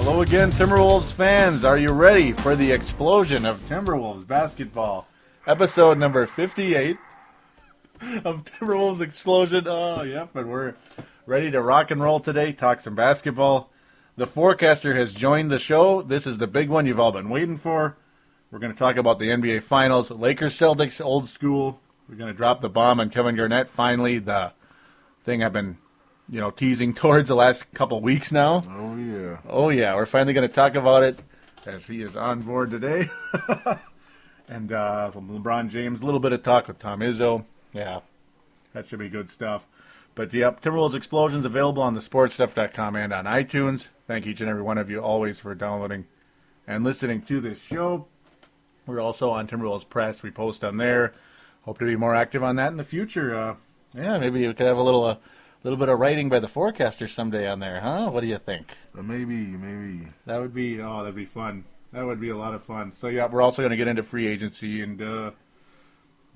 Hello again, Timberwolves fans. Are you ready for the explosion of Timberwolves basketball? Episode number 58 of Timberwolves Explosion. Oh, yep, and we're ready to rock and roll today, talk some basketball. The forecaster has joined the show. This is the big one you've all been waiting for. We're going to talk about the NBA Finals. Lakers, Celtics, old school. We're going to drop the bomb on Kevin Garnett. Finally, the thing I've been teasing towards the last couple weeks now. Oh, yeah. Oh, yeah. We're finally going to talk about it as he is on board today. And from LeBron James, a little bit of talk with Tom Izzo. Yeah, that should be good stuff. But, yep, Timberwolves Explosion's available on thesportstuff.com and on iTunes. Thank each and every one of you always for downloading and listening to this show. We're also on Timberwolves Press. We post on there. Hope to be more active on that in the future. Maybe we could have a little bit of writing by the forecaster someday on there, huh? What do you think? Maybe. That'd be fun. That would be a lot of fun. So, yeah, we're also going to get into free agency and the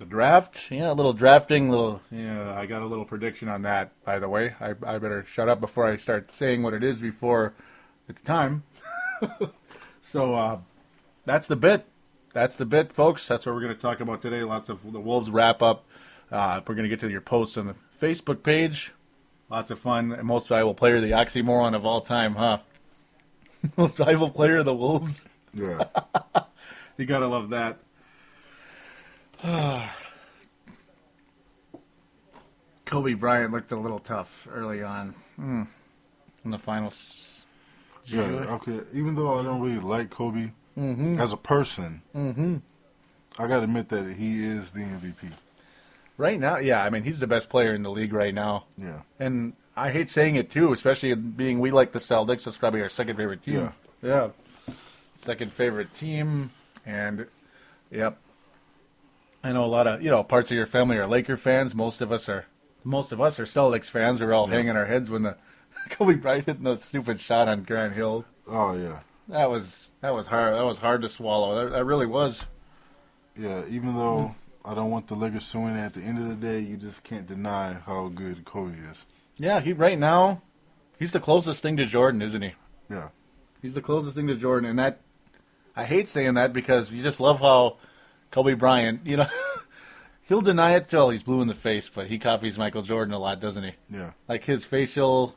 draft. Yeah, a little drafting. I got a little prediction on that, by the way. I better shut up before I start saying what it is before it's time. So, that's the bit. That's the bit, folks. That's what we're going to talk about today. Lots of the Wolves wrap-up. We're going to get to your posts on the Facebook page. Lots of fun. Most valuable player, the oxymoron of all time, huh? Most valuable player of the Wolves. Yeah. You got to love that. Kobe Bryant looked a little tough early on in the finals. Yeah, okay. Even though I don't really like Kobe as a person, I got to admit that he is the MVP. Right now, yeah. I mean, he's the best player in the league right now. Yeah. And I hate saying it, too, especially being we like the Celtics. That's probably our second favorite team. Yeah. Second favorite team. And, yep. I know a lot of, parts of your family are Laker fans. Most of us are Celtics fans. We're all hanging our heads when the Kobe Bryant hitting the stupid shot on Grant Hill. Oh, yeah. That was hard. That was hard to swallow. That really was. Yeah, even though I don't want the Lakers to win, at the end of the day, you just can't deny how good Kobe is. Yeah, right now, he's the closest thing to Jordan, isn't he? Yeah. He's the closest thing to Jordan, and that, I hate saying that because you just love how Kobe Bryant, he'll deny it till he's blue in the face, but he copies Michael Jordan a lot, doesn't he? Yeah. Like his facial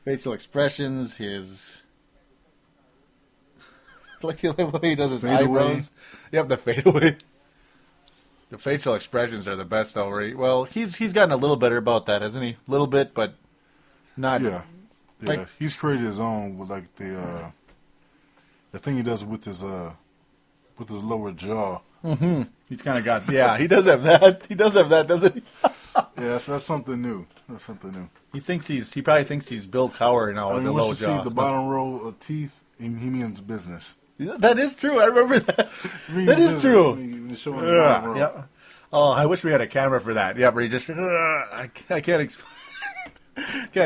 expressions, his... like the way he does his eyebrows. Yep, the fadeaway. The facial expressions are the best, though. He's gotten a little better about that, hasn't he? A little bit, but not. Yeah. He's created his own with like the thing he does with his lower jaw. Mm-hmm. He's kind of got. Yeah, he does have that. He does have that, doesn't he? Yeah, that's something new. He probably thinks he's Bill Cowher now with the low jaw. See the bottom row of teeth, he means business. That is true. I remember that. That is true. Yeah. Oh, I wish we had a camera for that. Yeah, where you just I can't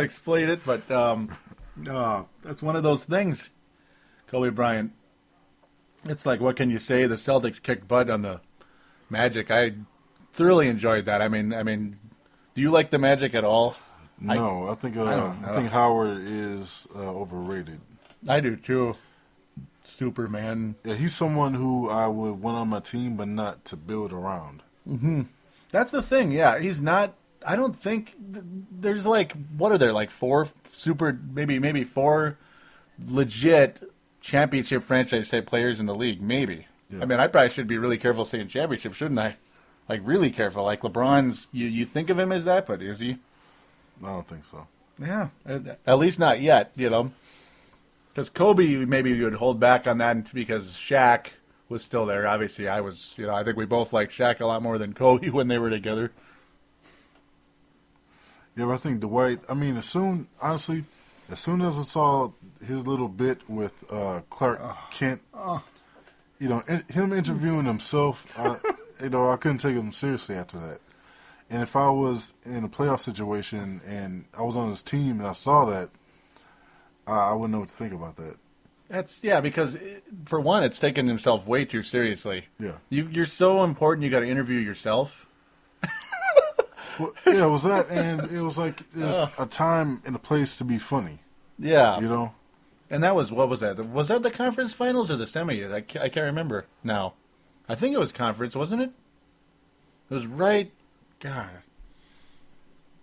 explain it, but that's one of those things. Kobe Bryant. It's like, what can you say? The Celtics kicked butt on the Magic. I thoroughly enjoyed that. I mean, do you like the Magic at all? No, I think Howard is overrated. I do too. Superman. Yeah, he's someone who I would want on my team, but not to build around. Mm-hmm. That's the thing. Yeah, he's not. I don't think there's what are there four maybe four legit championship franchise type players in the league. Maybe. Yeah. I mean, I probably should be really careful saying championship, shouldn't I? Like really careful. Like LeBron's. You think of him as that, but is he? I don't think so. Yeah, at least not yet. Because Kobe, maybe you would hold back on that because Shaq was still there. Obviously, I was, I think we both liked Shaq a lot more than Kobe when they were together. Yeah, but I think Dwight, as soon as I saw his little bit with Clark Kent, him interviewing himself, I couldn't take him seriously after that. And if I was in a playoff situation and I was on his team and I saw that, I wouldn't know what to think about that. Because for one, it's taking himself way too seriously. Yeah. You're so important, you got to interview yourself. Well, yeah, it was that, and it was like there's a time and a place to be funny. Yeah. You know? And that was, what was that? Was that the conference finals or the semi? I can't remember now. I think it was conference, wasn't it? It was right. God.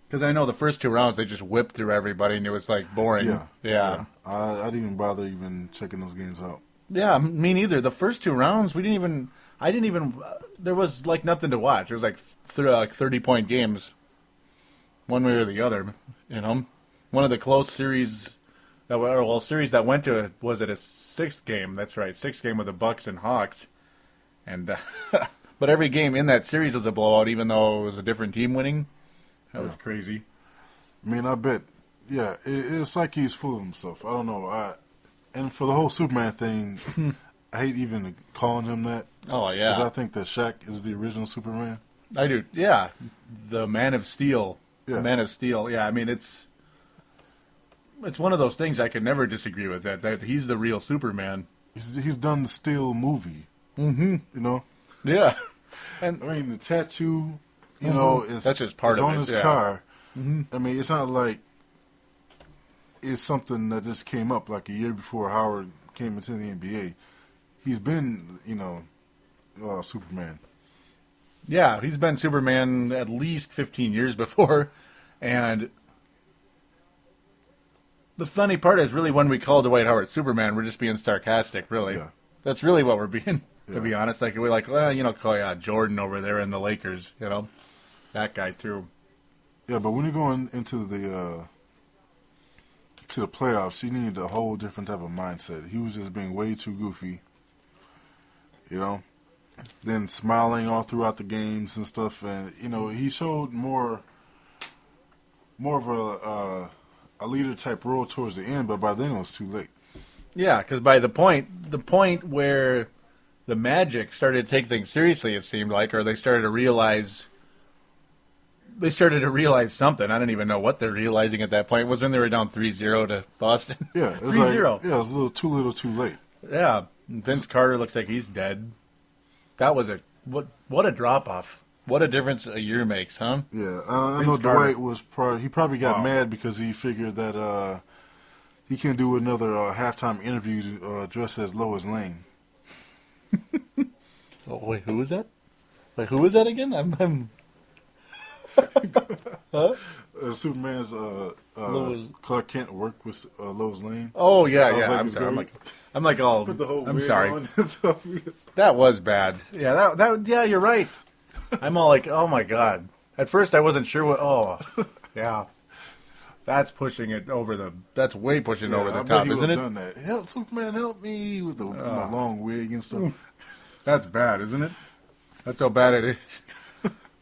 Because I know the first two rounds they just whipped through everybody and it was like boring. Yeah. I didn't even bother even checking those games out. Yeah, me neither. The first two rounds, I didn't even, there was like nothing to watch. It was like, like 30-point games, one way or the other, you know. One of the close series, series that went to, was it a sixth game? That's right, sixth game with the Bucks and Hawks. And, but every game in that series was a blowout, even though it was a different team winning. That was crazy. I mean, I bet, it's like he's fooling himself. I don't know. And for the whole Superman thing, I hate even calling him that. Oh, yeah. Because I think that Shaq is the original Superman. I do, yeah. The Man of Steel. Yeah. Man of Steel, yeah. I mean, it's one of those things I can never disagree with, that he's the real Superman. He's done the Steel movie. Mm-hmm. You know? Yeah. And I mean, the tattoo, you know, that's just part of on it, his yeah. car. Mm-hmm. I mean, it's not like it's something that just came up like a year before Howard came into the NBA. He's been, Superman. Yeah, he's been Superman at least 15 years before. And the funny part is really when we call Dwight Howard Superman, we're just being sarcastic, really. Yeah. That's really what we're being, to be Yeah. honest. Like, we're like, well, call Jordan over there in the Lakers, that guy too. Yeah, but when you're going into the playoffs, you need a whole different type of mindset. He was just being way too goofy, then smiling all throughout the games and stuff, and he showed more of a leader type role towards the end, but by then it was too late. Yeah, because by the point where the Magic started to take things seriously, it seemed like, or they started to realize something. I don't even know what they're realizing at that point. It was when they were down 3-0 to Boston. Yeah, it was 3-0. It was a little too late. Yeah, Vince Carter looks like he's dead. That was what a drop off. What a difference a year makes, huh? Yeah, I Vince know Carter. Dwight was he probably got mad because he figured that he can do another halftime interview dressed as Lois Lane. Oh wait, who was that? Wait, who was that again? I'm huh? Superman's Clark Kent worked with Lois Lane. Oh yeah, I was yeah. like, I'm it's sorry. great. I'm like all. Put the whole I'm wig sorry. on and stuff. That was bad. Yeah, that. Yeah, you're right. I'm all like, oh my god. At first, I wasn't sure what. Oh, yeah. That's pushing it over the. That's way pushing it over the I bet top, he would isn't have it? done that. Help Superman, help me with the long wig and stuff. That's bad, isn't it? That's how bad it is.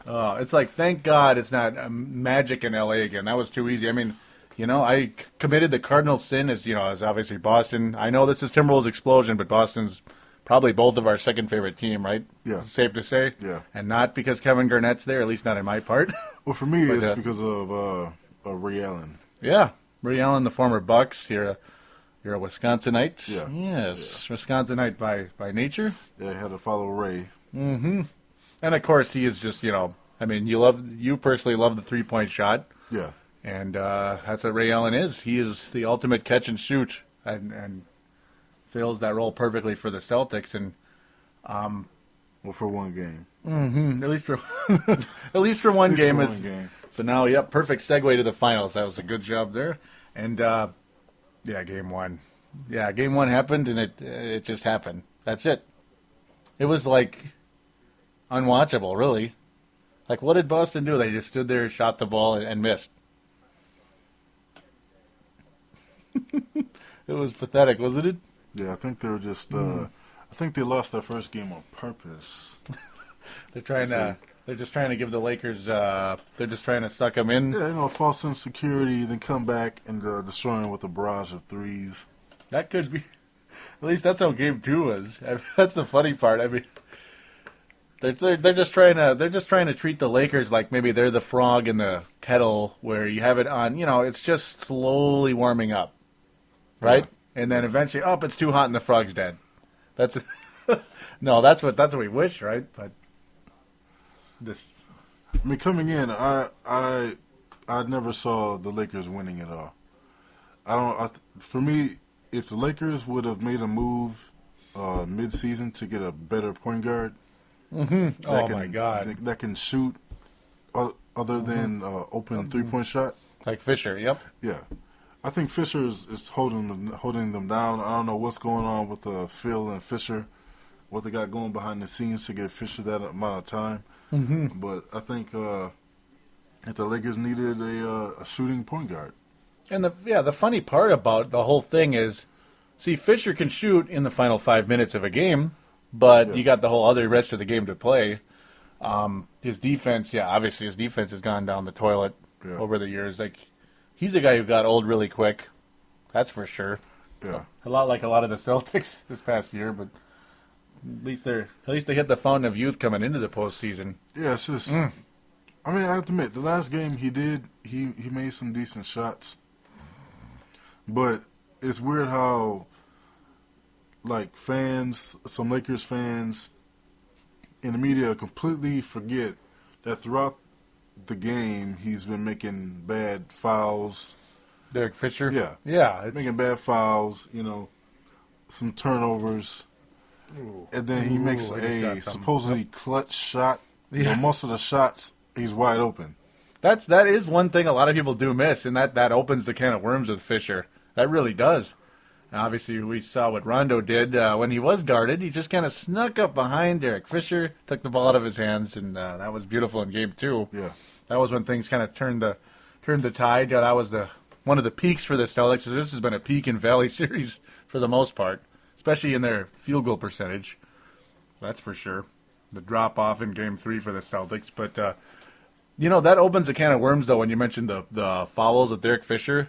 It's like, thank God it's not Magic in L.A. again. That was too easy. I mean, I committed the cardinal sin as obviously Boston. I know this is Timberwolves explosion, but Boston's probably both of our second favorite team, right? Yeah. Safe to say? Yeah. And not because Kevin Garnett's there, at least not in my part. Well, for me, But, it's because of Ray Allen. Yeah. Ray Allen, the former Bucks. You're a Wisconsinite. Yeah. Yes. Yeah. Wisconsinite by nature. Yeah, I had to follow Ray. Mm-hmm. And of course, he is just, I mean, you personally love the 3-point shot. Yeah. And that's what Ray Allen is. He is the ultimate catch and shoot, and fills that role perfectly for the Celtics. And Well, for one game. at least for at least for one game. So now, yep, perfect segue to the finals. That was a good job there. And game one. Yeah, game one happened, and it just happened. That's it. It was like unwatchable, really. Like, what did Boston do? They just stood there, shot the ball, and missed. It was pathetic, wasn't it? Yeah, I think they were just. I think they lost their first game on purpose. They're just trying to give the Lakers. They're just trying to suck them in. Yeah, false insecurity, then come back and destroy them with a barrage of threes. That could be. At least that's how game two was. I mean, that's the funny part. I mean, they're just trying to treat the Lakers like maybe they're the frog in the kettle where you have it on. It's just slowly warming up, right? Yeah. And then eventually, it's too hot and the frog's dead. That's no, that's what we wish, right? But this. I mean, coming in, I never saw the Lakers winning at all. For me, if the Lakers would have made a move mid-season to get a better point guard, my God, that can shoot other than open 3-point shot. Like Fisher, yep. Yeah, I think Fisher is holding them down. I don't know what's going on with Phil and Fisher, what they got going behind the scenes to give Fisher that amount of time. But I think if the Lakers needed a shooting point guard. And the funny part about the whole thing is, see, Fisher can shoot in the final 5 minutes of a game, but you got the whole other rest of the game to play. His defense, obviously his defense has gone down the toilet over the years. Like, he's a guy who got old really quick. That's for sure. Yeah, a lot like a lot of the Celtics this past year, but at least they hit the fountain of youth coming into the postseason. Yeah, it's just. I mean, I have to admit, the last game he made some decent shots. But it's weird how, like, some Lakers fans in the media completely forget that throughout the game he's been making bad fouls. Derek Fisher? Yeah. Making bad fouls, some turnovers. And then he makes a supposedly clutch shot. Yeah. Most of the shots, he's wide open. That is one thing a lot of people do miss, and that opens the can of worms with Fisher. That really does. And obviously, we saw what Rondo did when he was guarded. He just kind of snuck up behind Derek Fisher, took the ball out of his hands, and that was beautiful in Game 2. Yeah, that was when things kind of turned the tide. That was one of the peaks for the Celtics. This has been a peak and valley series for the most part, especially in their field goal percentage. That's for sure. The drop off in Game 3 for the Celtics, but that opens a can of worms though when you mentioned the fouls of Derek Fisher.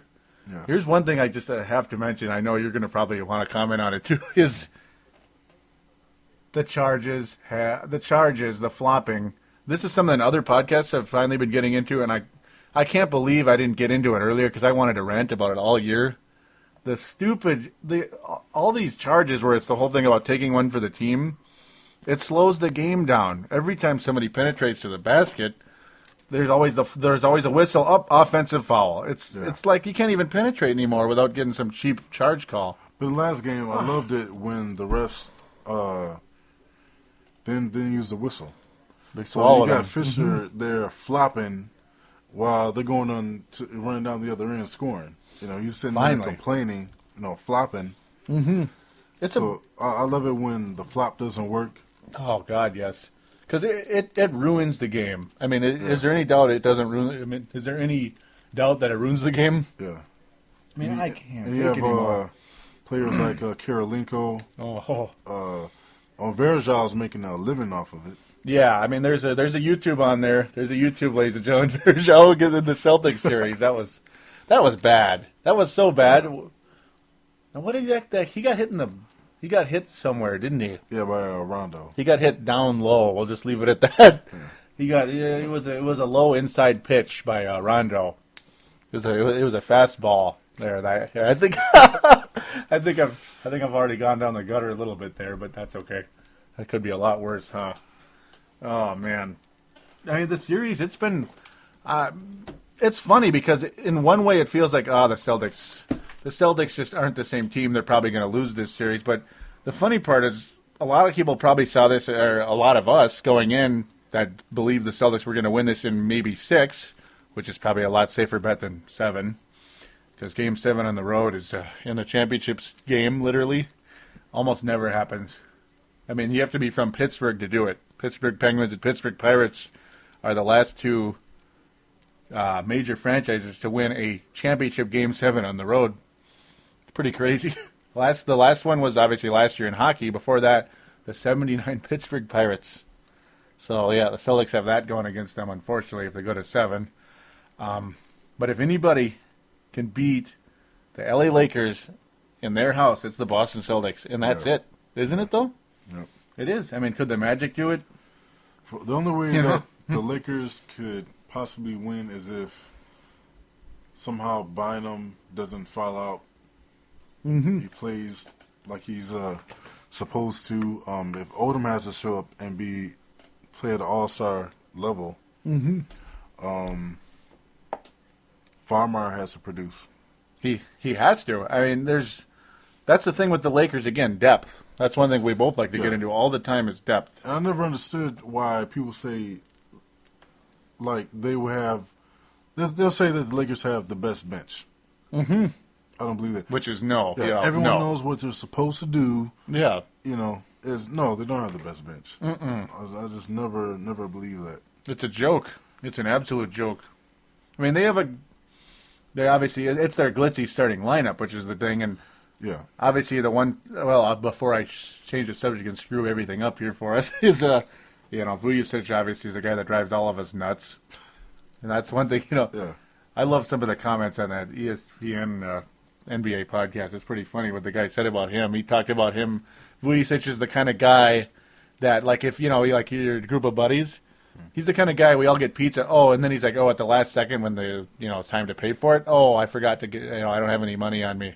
Yeah. Here's one thing I just have to mention. I know you're going to probably want to comment on it too. Is the charges, the flopping. This is something other podcasts have finally been getting into, and I can't believe I didn't get into it earlier because I wanted to rant about it all year. All these charges where it's the whole thing about taking one for the team, it slows the game down. Every time somebody penetrates to the basket, there's always a whistle up, offensive foul. It's like you can't even penetrate anymore without getting some cheap charge call. But the last game, I loved it when the refs didn't use the whistle. So you got Fisher there flopping while they're going on running down the other end scoring. He's sitting there complaining, flopping. I love it when the flop doesn't work. Oh God, yes. Because it ruins the game. I mean, is there any doubt it doesn't ruin? I mean, is there any doubt that it ruins the game? Yeah. I mean, I can't. And you have players like Karolinko. Verjal's making a living off of it. Yeah, I mean, there's a YouTube on there. There's a YouTube, ladies and gentlemen. Verjal gets in the Celtics series. That was bad. That was so bad. And what exactly? He got hit somewhere, didn't he? Yeah, by Rondo. He got hit down low. We'll just leave it at that. Yeah. It was a low inside pitch by Rondo. It was a fastball there. I think I've already gone down the gutter a little bit there, but that's okay. That could be a lot worse, huh? Oh man. I mean, the series, it's been it's funny because in one way it feels like the Celtics just aren't the same team. They're probably going to lose this series. But the funny part is a lot of people probably saw this, or a lot of us going in that believed the Celtics were going to win this in maybe 6, which is probably a lot safer bet than 7. Because Game 7 on the road is in the championships game, literally. Almost never happens. I mean, you have to be from Pittsburgh to do it. Pittsburgh Penguins and Pittsburgh Pirates are the last two major franchises to win a championship Game 7 on the road. Pretty crazy. The last one was obviously last year in hockey. Before that, the 79 Pittsburgh Pirates. So, yeah, the Celtics have that going against them, unfortunately, if they go to 7. But if anybody can beat the LA Lakers in their house, it's the Boston Celtics. And that's it. Isn't it, though? Yep. It is. I mean, could the Magic do it? The only way that the Lakers could possibly win is if somehow Bynum doesn't foul out. Mm-hmm. He plays like he's supposed to. If Odom has to show up and play at the All-Star level, Farmar has to produce. He has to. I mean, there's That's the thing with the Lakers, again, depth. That's one thing we both like to get into all the time is depth. And I never understood why people say, like, they will have, they'll say that the Lakers have the best bench. Mm-hmm. I don't believe that. Which is no. Yeah, everyone knows what they're supposed to do. Yeah. You know, no, they don't have the best bench. Mm-mm. I just never believe that. It's a joke. It's an absolute joke. I mean, they obviously, it's their glitzy starting lineup, which is the thing, and yeah, obviously the one, before I change the subject and screw everything up here for us, is, Vujacic obviously is the guy that drives all of us nuts. And that's one thing, Yeah. I love some of the comments on that ESPN NBA podcast. It's pretty funny what the guy said about him. He talked about him, Vujacic is the kind of guy that, like, if, like your group of buddies, he's the kind of guy we all get pizza. Oh, and then he's like, at the last second when the time to pay for it. Oh, I forgot to get. I don't have any money on me.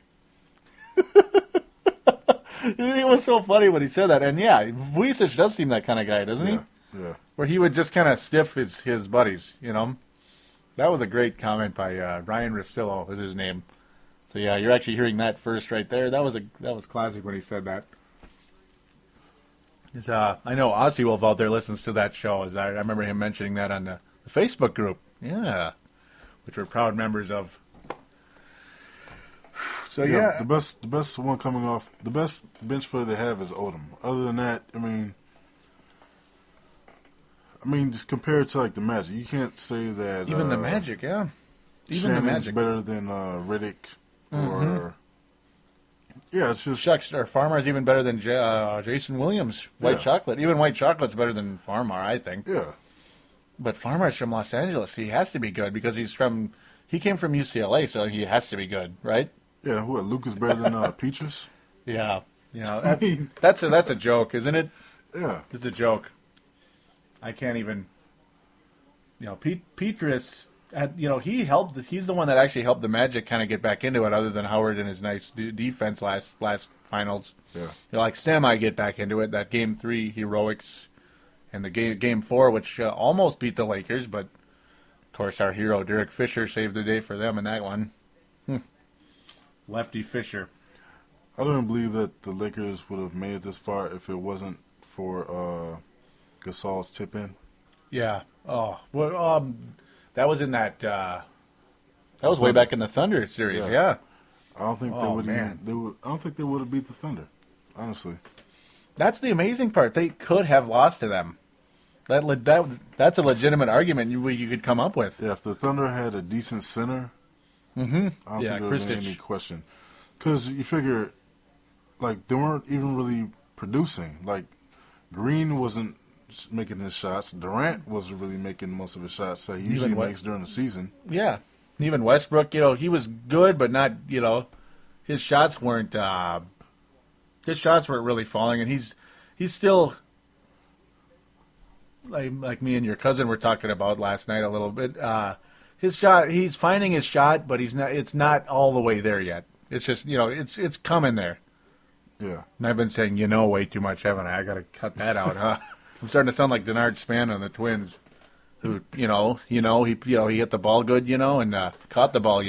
It was so funny when he said that. And yeah, Vujacic does seem that kind of guy, doesn't he? Yeah. Where he would just kind of stiff his buddies. That was a great comment by Ryan Russillo is his name. So yeah, you're actually hearing that first right there. That was classic when he said that. I know Ozzy Wolf out there listens to that show. I remember him mentioning that on the Facebook group. Yeah, which we're proud members of. So yeah, the best one coming off, the best bench player they have is Odom. Other than that, I mean, just compared to like the Magic, you can't say that even the Magic, yeah, even Shannon's the Magic better than Riddick or. Yeah, it's just... Shucks, or Farmar's even better than Jason Williams. White Chocolate. Even White Chocolate's better than Farmar, I think. Yeah. But Farmar's from Los Angeles. He has to be good because he came from UCLA, so he has to be good, right? Yeah, Luke is better than Peaches? Yeah. That's a joke, isn't it? Yeah. It's a joke. I can't even... Petrus... he's the one that actually helped the Magic kind of get back into it, other than Howard and his nice defense last finals. Yeah, like semi get back into it. That Game 3 heroics, and the Game 4, which almost beat the Lakers, but of course our hero Derek Fisher saved the day for them in that one. Lefty Fisher. I don't believe that the Lakers would have made it this far if it wasn't for Gasol's tip in. Yeah. Oh well. That was in that. That was way back in the Thunder series. Yeah. I don't think they would. I don't think they would have beat the Thunder. Honestly. That's the amazing part. They could have lost to them. That's a legitimate argument you could come up with. Yeah, if the Thunder had a decent center, I don't think there would be any question. Because you figure, like, they weren't even really producing. Like, Green wasn't making his shots. Durant wasn't really making most of his shots that he usually makes during the season. Yeah. Even Westbrook, he was good, but not, his shots weren't really falling, and he's still like me and your cousin were talking about last night a little bit. His shot, he's finding his shot, but it's not all the way there yet. It's just, it's coming there. Yeah. And I've been saying, way too much, haven't I? I got to cut that out, huh? I'm starting to sound like Denard Span on the Twins, who, he hit the ball good, and caught the ball,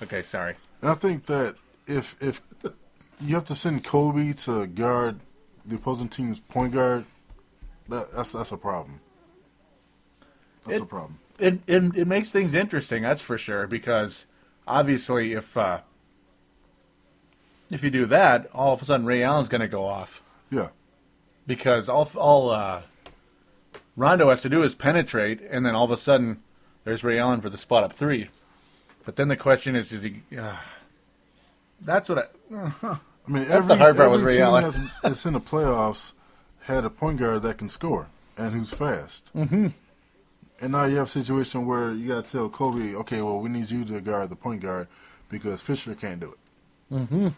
Okay, sorry. And I think that if you have to send Kobe to guard the opposing team's point guard, that's a problem. That's a problem. It makes things interesting, that's for sure, because obviously if you do that, all of a sudden Ray Allen's going to go off. Yeah. Because all Rondo has to do is penetrate, and then all of a sudden, there's Ray Allen for the spot up 3. But then the question is he? That's what I mean, that's the hard part with Ray Allen. That's in the playoffs had a point guard that can score and who's fast. Mm-hmm. And now you have a situation where you got to tell Kobe, okay, well, we need you to guard the point guard because Fisher can't do it. Mm-hmm.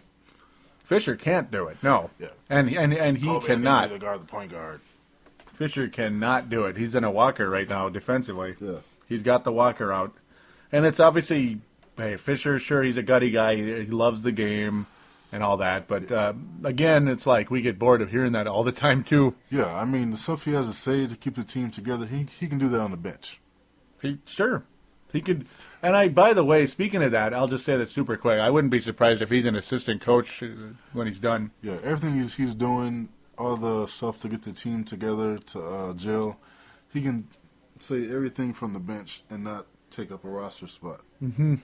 Fisher can't do it. No. Yeah. And he Kobe cannot to guard the point guard. Fisher cannot do it. He's in a walker right now defensively. Yeah. He's got the walker out. And it's obviously, hey, Fisher, sure, he's a gutty guy. He loves the game and all that. But, again, it's like we get bored of hearing that all the time, too. Yeah, I mean, the stuff he has to say to keep the team together, he can do that on the bench. Sure. He could. And by the way, speaking of that, I'll just say this super quick. I wouldn't be surprised if he's an assistant coach when he's done. Yeah, everything he's doing, all the stuff to get the team together to gel, he can say everything from the bench and not take up a roster spot. Mm-hmm.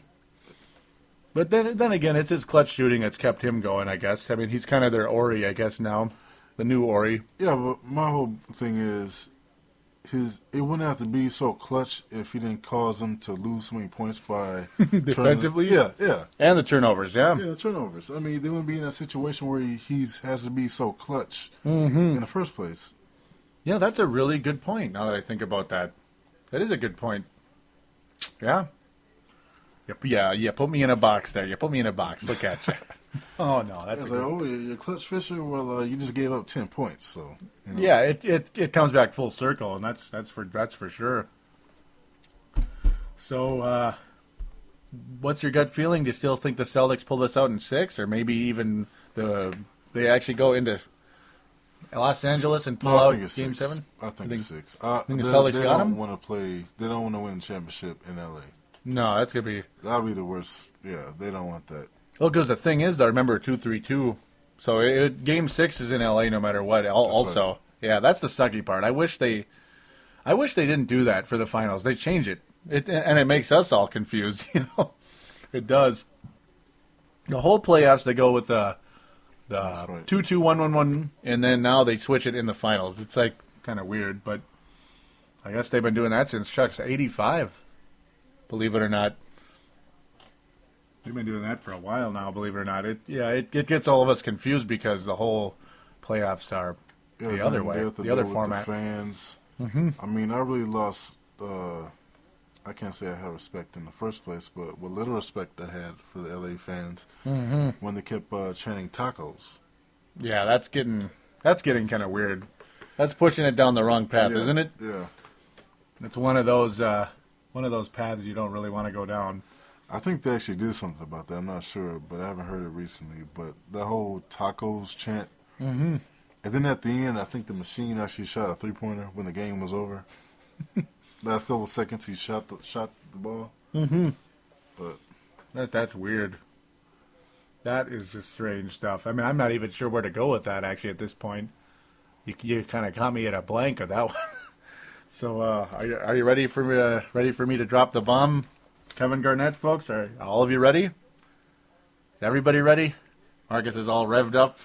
But then again, it's his clutch shooting that's kept him going, I guess. I mean, he's kind of their Ori, I guess, now. The new Ori. Yeah, but my whole thing is, it wouldn't have to be so clutch if he didn't cause them to lose so many points by defensively. Yeah, and the turnovers. Yeah, the turnovers. I mean, they wouldn't be in that situation where he has to be so clutch in the first place. Yeah, that's a really good point. Now that I think about that, that is a good point. Yeah. Yeah. Put me in a box there. You put me in a box. Look at you. Oh no, that's like, oh, you're clutch Fisher. Well, you just gave up 10 points, so. You know. Yeah, it comes back full circle, and that's for sure. So, what's your gut feeling? Do you still think the Celtics pull this out in 6, or maybe even they actually go into Los Angeles and pull out Game 7? I think it's 6. I think the Celtics got them? They don't want to win a championship in L.A. No, that's gonna be. That'll be the worst. Yeah, they don't want that. Well, because the thing is, though, remember 2-3-2. So Game 6 is in L.A. no matter what. Also, right. Yeah, that's the sucky part. I wish they didn't do that for the finals. They change it, and it makes us all confused. You know, it does. The whole playoffs they go with the 2-2-1-1-1, and then now they switch it in the finals. It's like kind of weird, but I guess they've been doing that since Chuck's '85. Believe it or not. They've been doing that for a while now, believe it or not. It gets all of us confused because the whole playoffs are the other way, the other format. The fans. Mm-hmm. I mean, I really lost. I can't say I had respect in the first place, but what little respect I had for the LA fans when they kept chanting tacos. Yeah, that's getting kind of weird. That's pushing it down the wrong path, isn't it? Yeah. It's one of those paths you don't really want to go down. I think they actually did something about that. I'm not sure, but I haven't heard it recently. But the whole tacos chant. Mm-hmm. And then at the end, I think the machine actually shot a 3-pointer when the game was over. Last couple of seconds, he shot the ball. Mm-hmm. But that's weird. That is just strange stuff. I mean, I'm not even sure where to go with that, actually, at this point. You kind of caught me at a blank of that one. So, are you ready for me to drop the bomb? Kevin Garnett, folks, are all of you ready? Is everybody ready? Marcus is all revved up.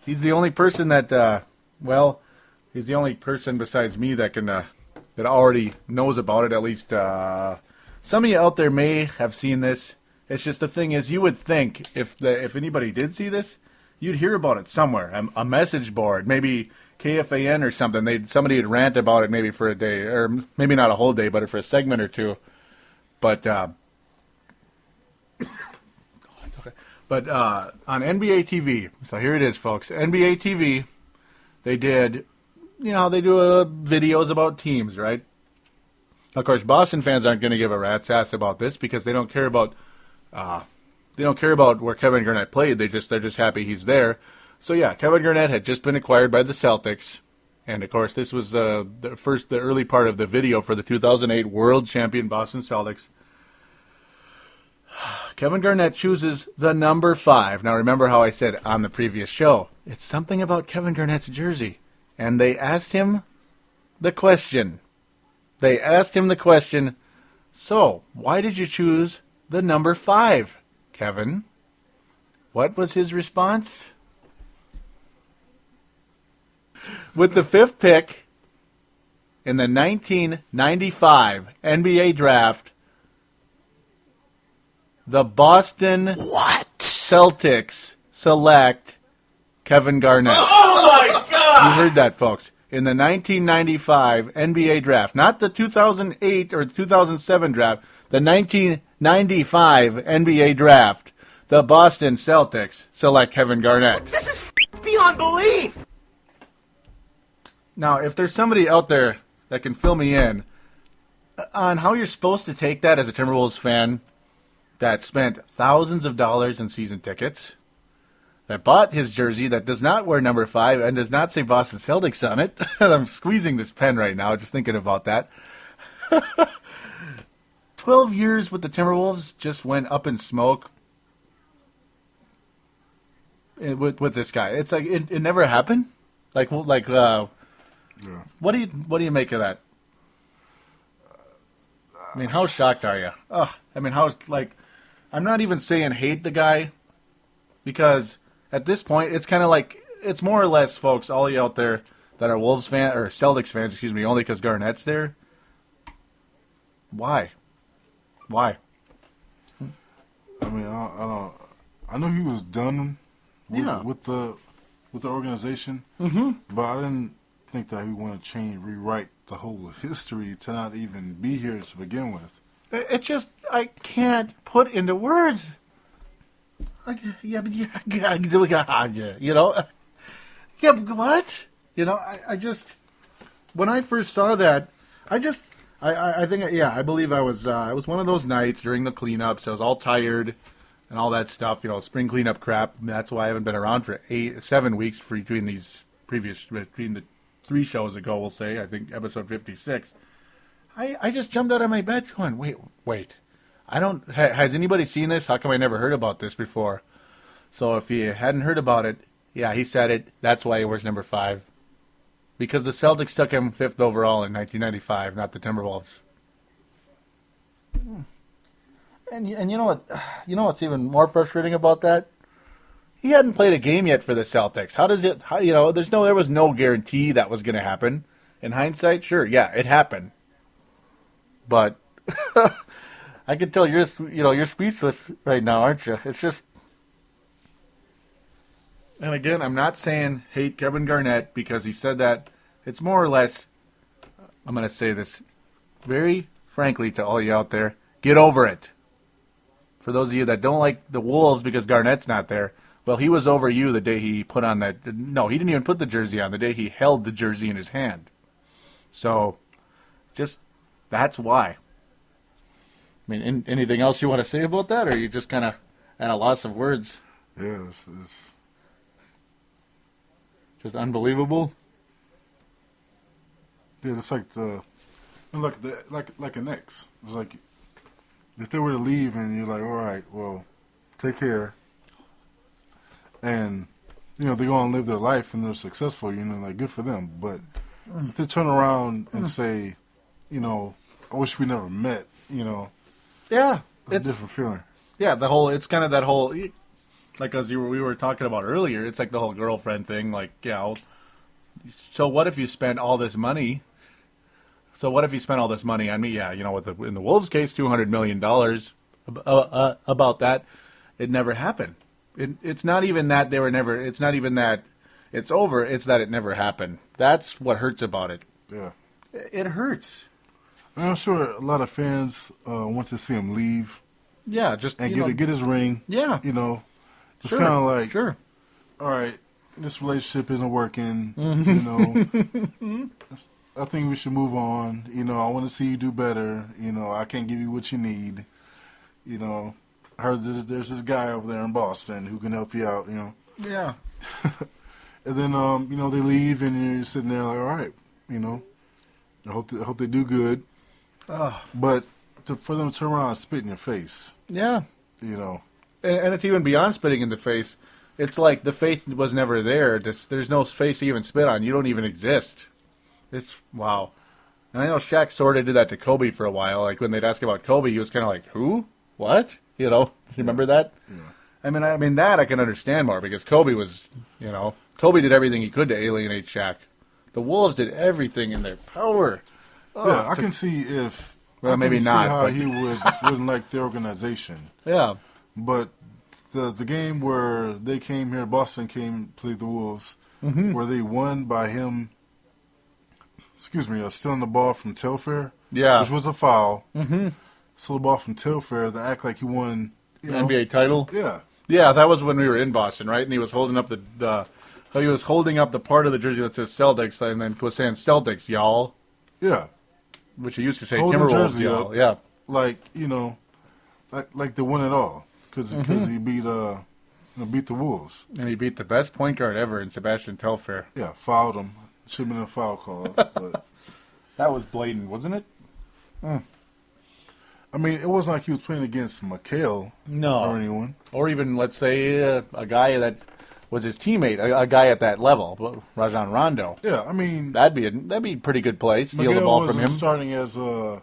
He's the only person he's the only person besides me that can that already knows about it. At least some of you out there may have seen this. It's just the thing is, you would think if anybody did see this, you'd hear about it somewhere, a message board, maybe KFAN or something. Somebody would rant about it maybe for a day, or maybe not a whole day, but for a segment or two. But on NBA TV, so here it is, folks. NBA TV, they do videos about teams, right? Of course, Boston fans aren't going to give a rat's ass about this because they don't care about where Kevin Garnett played. They're just happy he's there. So yeah, Kevin Garnett had just been acquired by the Celtics, and of course, this was the early part of the video for the 2008 World Champion Boston Celtics. Kevin Garnett chooses the number 5. Now, remember how I said on the previous show, it's something about Kevin Garnett's jersey. And they asked him the question. So, why did you choose the number 5, Kevin? What was his response? With the 5th pick in the 1995 NBA draft, the Boston Celtics select Kevin Garnett. Oh, my God! You heard that, folks. In the 1995 NBA draft, not the 2008 or 2007 draft, the 1995 NBA draft, the Boston Celtics select Kevin Garnett. This is beyond belief! Now, if there's somebody out there that can fill me in on how you're supposed to take that as a Timberwolves fan that spent thousands of dollars in season tickets, that bought his jersey that does not wear number 5 and does not say Boston Celtics on it. I'm squeezing this pen right now just thinking about that. 12 years with the Timberwolves just went up in smoke with this guy. It's like it never happened. Yeah. What do you make of that? I mean, how shocked are you? I mean, I'm not even saying hate the guy, because at this point it's kind of like, it's more or less, folks, all you out there that are Wolves fan or Celtics fans, excuse me, only because Garnett's there. Why? I mean, I don't. I know he was done with the organization, but I didn't think that he wanted to rewrite the whole history to not even be here to begin with. It just, I can't put into words. You know, yeah, but what? You know, I just, when I first saw that, I think, yeah, I believe it was one of those nights during the cleanups. I was all tired and all that stuff, you know, spring cleanup crap. That's why I haven't been around for 7 weeks between the 3 shows ago, we'll say, I think episode 56. I just jumped out of my bed going, wait. Has anybody seen this? How come I never heard about this before? So if you hadn't heard about it, yeah, he said it. That's why he wears number 5. Because the Celtics took him 5th overall in 1995, not the Timberwolves. And you know what? You know what's even more frustrating about that? He hadn't played a game yet for the Celtics. There was no guarantee that was going to happen. In hindsight, sure, yeah, it happened. But I can tell you're speechless right now, aren't you? It's just. And again, I'm not saying hate Kevin Garnett because he said that. It's more or less, I'm going to say this very frankly to all you out there, get over it. For those of you that don't like the Wolves because Garnett's not there, well, he was over you the day he put on that. No, he didn't even put the jersey on, the day he held the jersey in his hand. So, just, that's why. I mean, anything else you want to say about that, or are you just kind of at a loss of words? Yeah, it's just unbelievable. Yeah, it's like like an ex. It's like if they were to leave and you're like, all right, well, take care, and they go on and live their life and they're successful. Like good for them. But if they turn around and say, I wish we never met. Yeah, it's a different feeling. Yeah, it's kind of that whole, like as we were talking about earlier. It's like the whole girlfriend thing. Like, yeah. So what if you spend all this money? On me? Yeah, in the Wolves' case, $200 million about that, it never happened. It's not even that they were never. It's not even that it's over. It's that it never happened. That's what hurts about it. Yeah, it hurts. I'm sure a lot of fans want to see him leave. Yeah, get his ring. Yeah, just kind of like, sure. All right, this relationship isn't working. I think we should move on. I want to see you do better. I can't give you what you need. I heard there's this guy over there in Boston who can help you out. Yeah. And then they leave and you're sitting there like, all right, I hope they do good. But for them to turn around and spit in your face. Yeah. And it's even beyond spitting in the face. It's like the face was never there. There's no face to even spit on. You don't even exist. It's, wow. And I know Shaq sort of did that to Kobe for a while. Like, when they'd ask about Kobe, he was kind of like, who? What? You remember that? Yeah. I mean, that I can understand more, because Kobe was, Kobe did everything he could to alienate Shaq. The Wolves did everything in their power. Yeah, I can see if... Well, maybe not. See how but he wouldn't like the organization. Yeah. But the game where they came here, Boston played the Wolves, where they won by him, stealing the ball from Telfair, which was a foul. Stole the ball from Telfair, they act like he won the NBA title. Yeah. Yeah, that was when we were in Boston, right? And he was holding up the part of the jersey that says Celtics, and then was saying Celtics, y'all. Yeah. Which he used to say Timberwolves, y'all. Yeah. Like like they won it all because he beat the Wolves. And he beat the best point guard ever in Sebastian Telfair. Yeah, fouled him. Should have been a foul call. But that was blatant, wasn't it? I mean, it wasn't like he was playing against McHale No. or anyone. Or even, let's say, a guy that was his teammate, a guy at that level, Rajon Rondo. Yeah, I mean, That'd be a pretty good play. Steal the McHale ball from wasn't him. starting as a,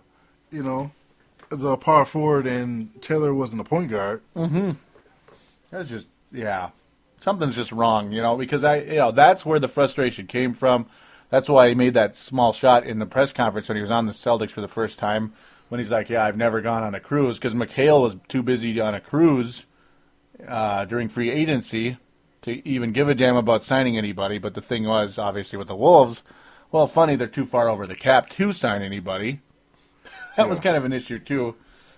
as a power forward, and Taylor wasn't a point guard. That's just, something's just wrong, because that's where the frustration came from. That's why he made that small shot in the press conference when he was on the Celtics for the first time, when he's like, I've never gone on a cruise, because McHale was too busy on a cruise during free agency to even give a damn about signing anybody. But the thing was, obviously, with the Wolves, well, funny, they're too far over the cap to sign anybody. That was kind of an issue, too.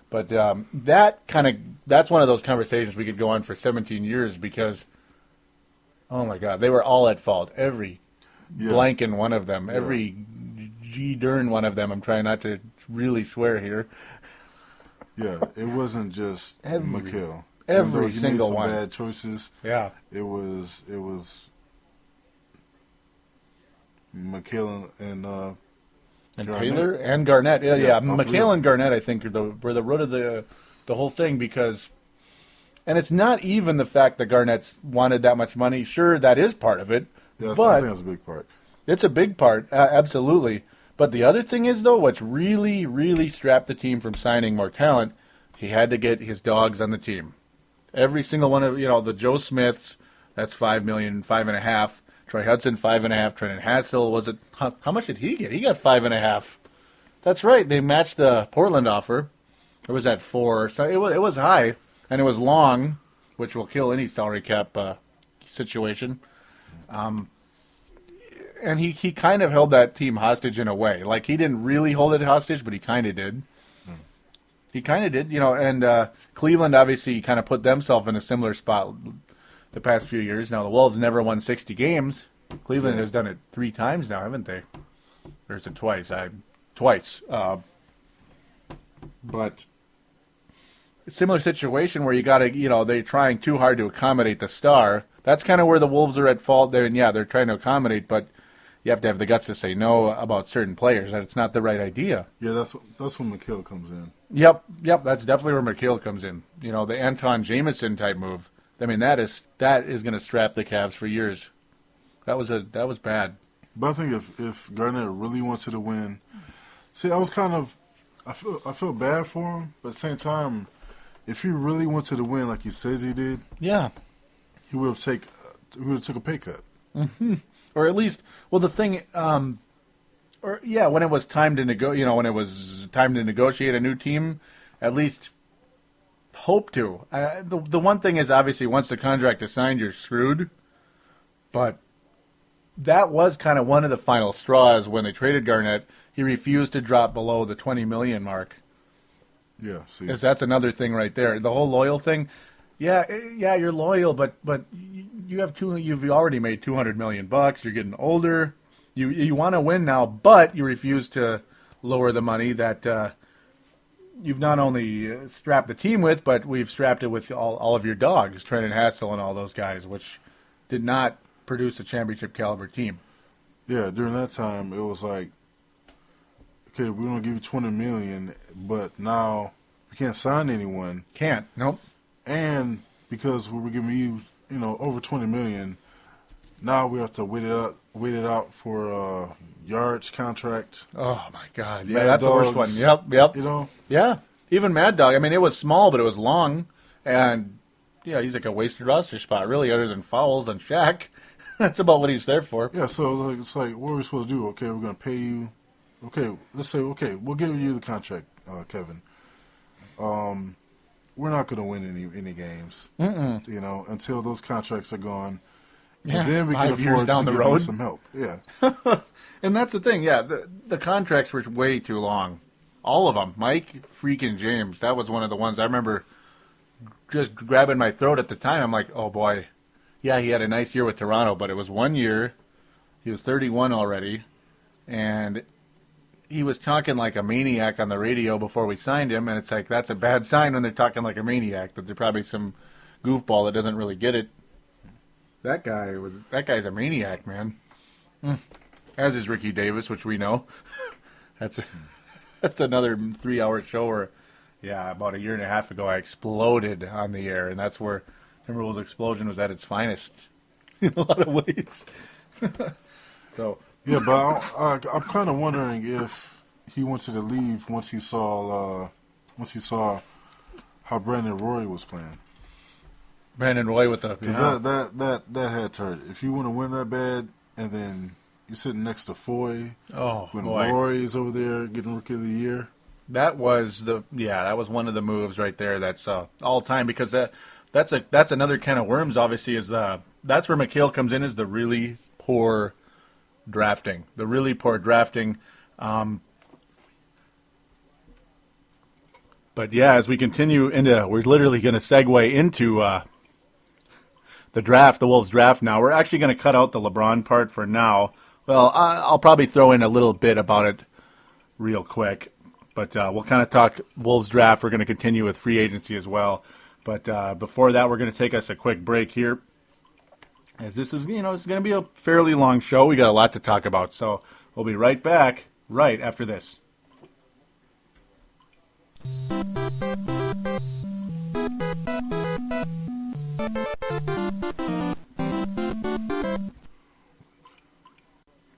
But that's one of those conversations we could go on for 17 years because, oh, my God, they were all at fault. Every blank in one of them, every G-darn one of them. I'm trying not to really swear here. Yeah, it wasn't just McHale. Every he single made some one. bad choices. Yeah. It was McHale and Garnett. Taylor and Garnett. Yeah. all three McHale of and Garnett, I think, were the root of the whole thing because, and it's not even the fact that Garnett wanted that much money. Sure, that is part of it. Yeah, I but think that's a big part. it's a big part, absolutely. But the other thing is, though, what's really, really strapped the team from signing more talent, he had to get his dogs on the team. Every single one of, the Joe Smiths, that's $5 million, $5.5 million. Troy Hudson, $5.5 million. Trenton Hassel, was it, how much did he get? He got $5.5 million. That's right. They matched the Portland offer. Or was that $4 million? So it was high, and it was long, which will kill any salary cap situation. And he kind of held that team hostage in a way. Like, he didn't really hold it hostage, but he kind of did. He kind of did, and Cleveland obviously kind of put themselves in a similar spot the past few years. Now, the Wolves never won 60 games. Cleveland has done it 3 times now, haven't they? Or is it twice? Twice. But similar situation where you got to, they're trying too hard to accommodate the star. That's kind of where the Wolves are at fault there. And, they're trying to accommodate, but you have to have the guts to say no about certain players, that it's not the right idea. Yeah, that's when McHale comes in. Yep, that's definitely where McHale comes in. The Anton Jameson type move. I mean, that is going to strap the Cavs for years. That was bad. But I think if Garnett really wanted to win, see, I feel bad for him, but at the same time, if he really wanted to win like he says he did, Yeah. he would have took a pay cut. Or at least, well, the thing, when it was time to negotiate a new team, at least hope to. The one thing is, obviously, once the contract is signed, you're screwed. But that was kind of one of the final straws when they traded Garnett. He refused to drop below the $20 million mark. Yeah, see. Because that's another thing right there. The whole loyal thing. Yeah, you're loyal, but you've already made $200 million. You're getting older. You want to win now, but you refuse to lower the money that you've not only strapped the team with, but we've strapped it with all of your dogs, Trenton Hassel and all those guys, which did not produce a championship caliber team. Yeah, during that time, it was like, okay, we're going to give you $20 million, but now we can't sign anyone. Can't. Nope. And because we were giving you, over $20 million, now we have to wait it out for a Yard's contract. Oh my God! Yeah, Mad that's Dogs, the worst one. Yep. Yeah, even Mad Dog. I mean, it was small, but it was long, and he's like a wasted roster spot, really, other than fouls on Shaq. That's about what he's there for. Yeah. So it's like, what are we supposed to do? Okay, we're going to pay you. Okay, let's say, we'll give you the contract, Kevin. We're not going to win any games, until those contracts are gone. Yeah, and then we can 5 years afford down to the give you road. some help. Yeah. And that's the thing. Yeah, the contracts were way too long. All of them. Mike freaking James. That was one of the ones I remember just grabbing my throat at the time. I'm like, oh boy. Yeah, he had a nice year with Toronto, but it was 1 year. He was 31 already, and he was talking like a maniac on the radio before we signed him, and it's like, that's a bad sign when they're talking like a maniac, that they're probably some goofball that doesn't really get it. That guy's a maniac, man. As is Ricky Davis, which we know. That's another 3-hour show where about a year and a half ago, I exploded on the air, and that's where Timberwolves explosion was at its finest in a lot of ways. So Yeah, but I'm kind of wondering if he wanted to leave once he saw how Brandon Roy was playing. Brandon Roy with the Because that had to hurt. If you want to win that bad, and then you're sitting next to Foy, when Roy is over there getting Rookie of the Year. That was one of the moves right there. That's all time, because that's another kind of worms. Obviously, is that's where McHale comes in, is the really poor drafting. But yeah, as we continue we're literally going to segue into the draft, the Wolves draft. Now we're actually going to cut out the LeBron part for now. Well, I'll probably throw in a little bit about it real quick, but we'll kind of talk Wolves draft. We're going to continue with free agency as well. But before that, we're going to take us a quick break here, as this is, it's going to be a fairly long show. We got a lot to talk about, so we'll be right back right after this.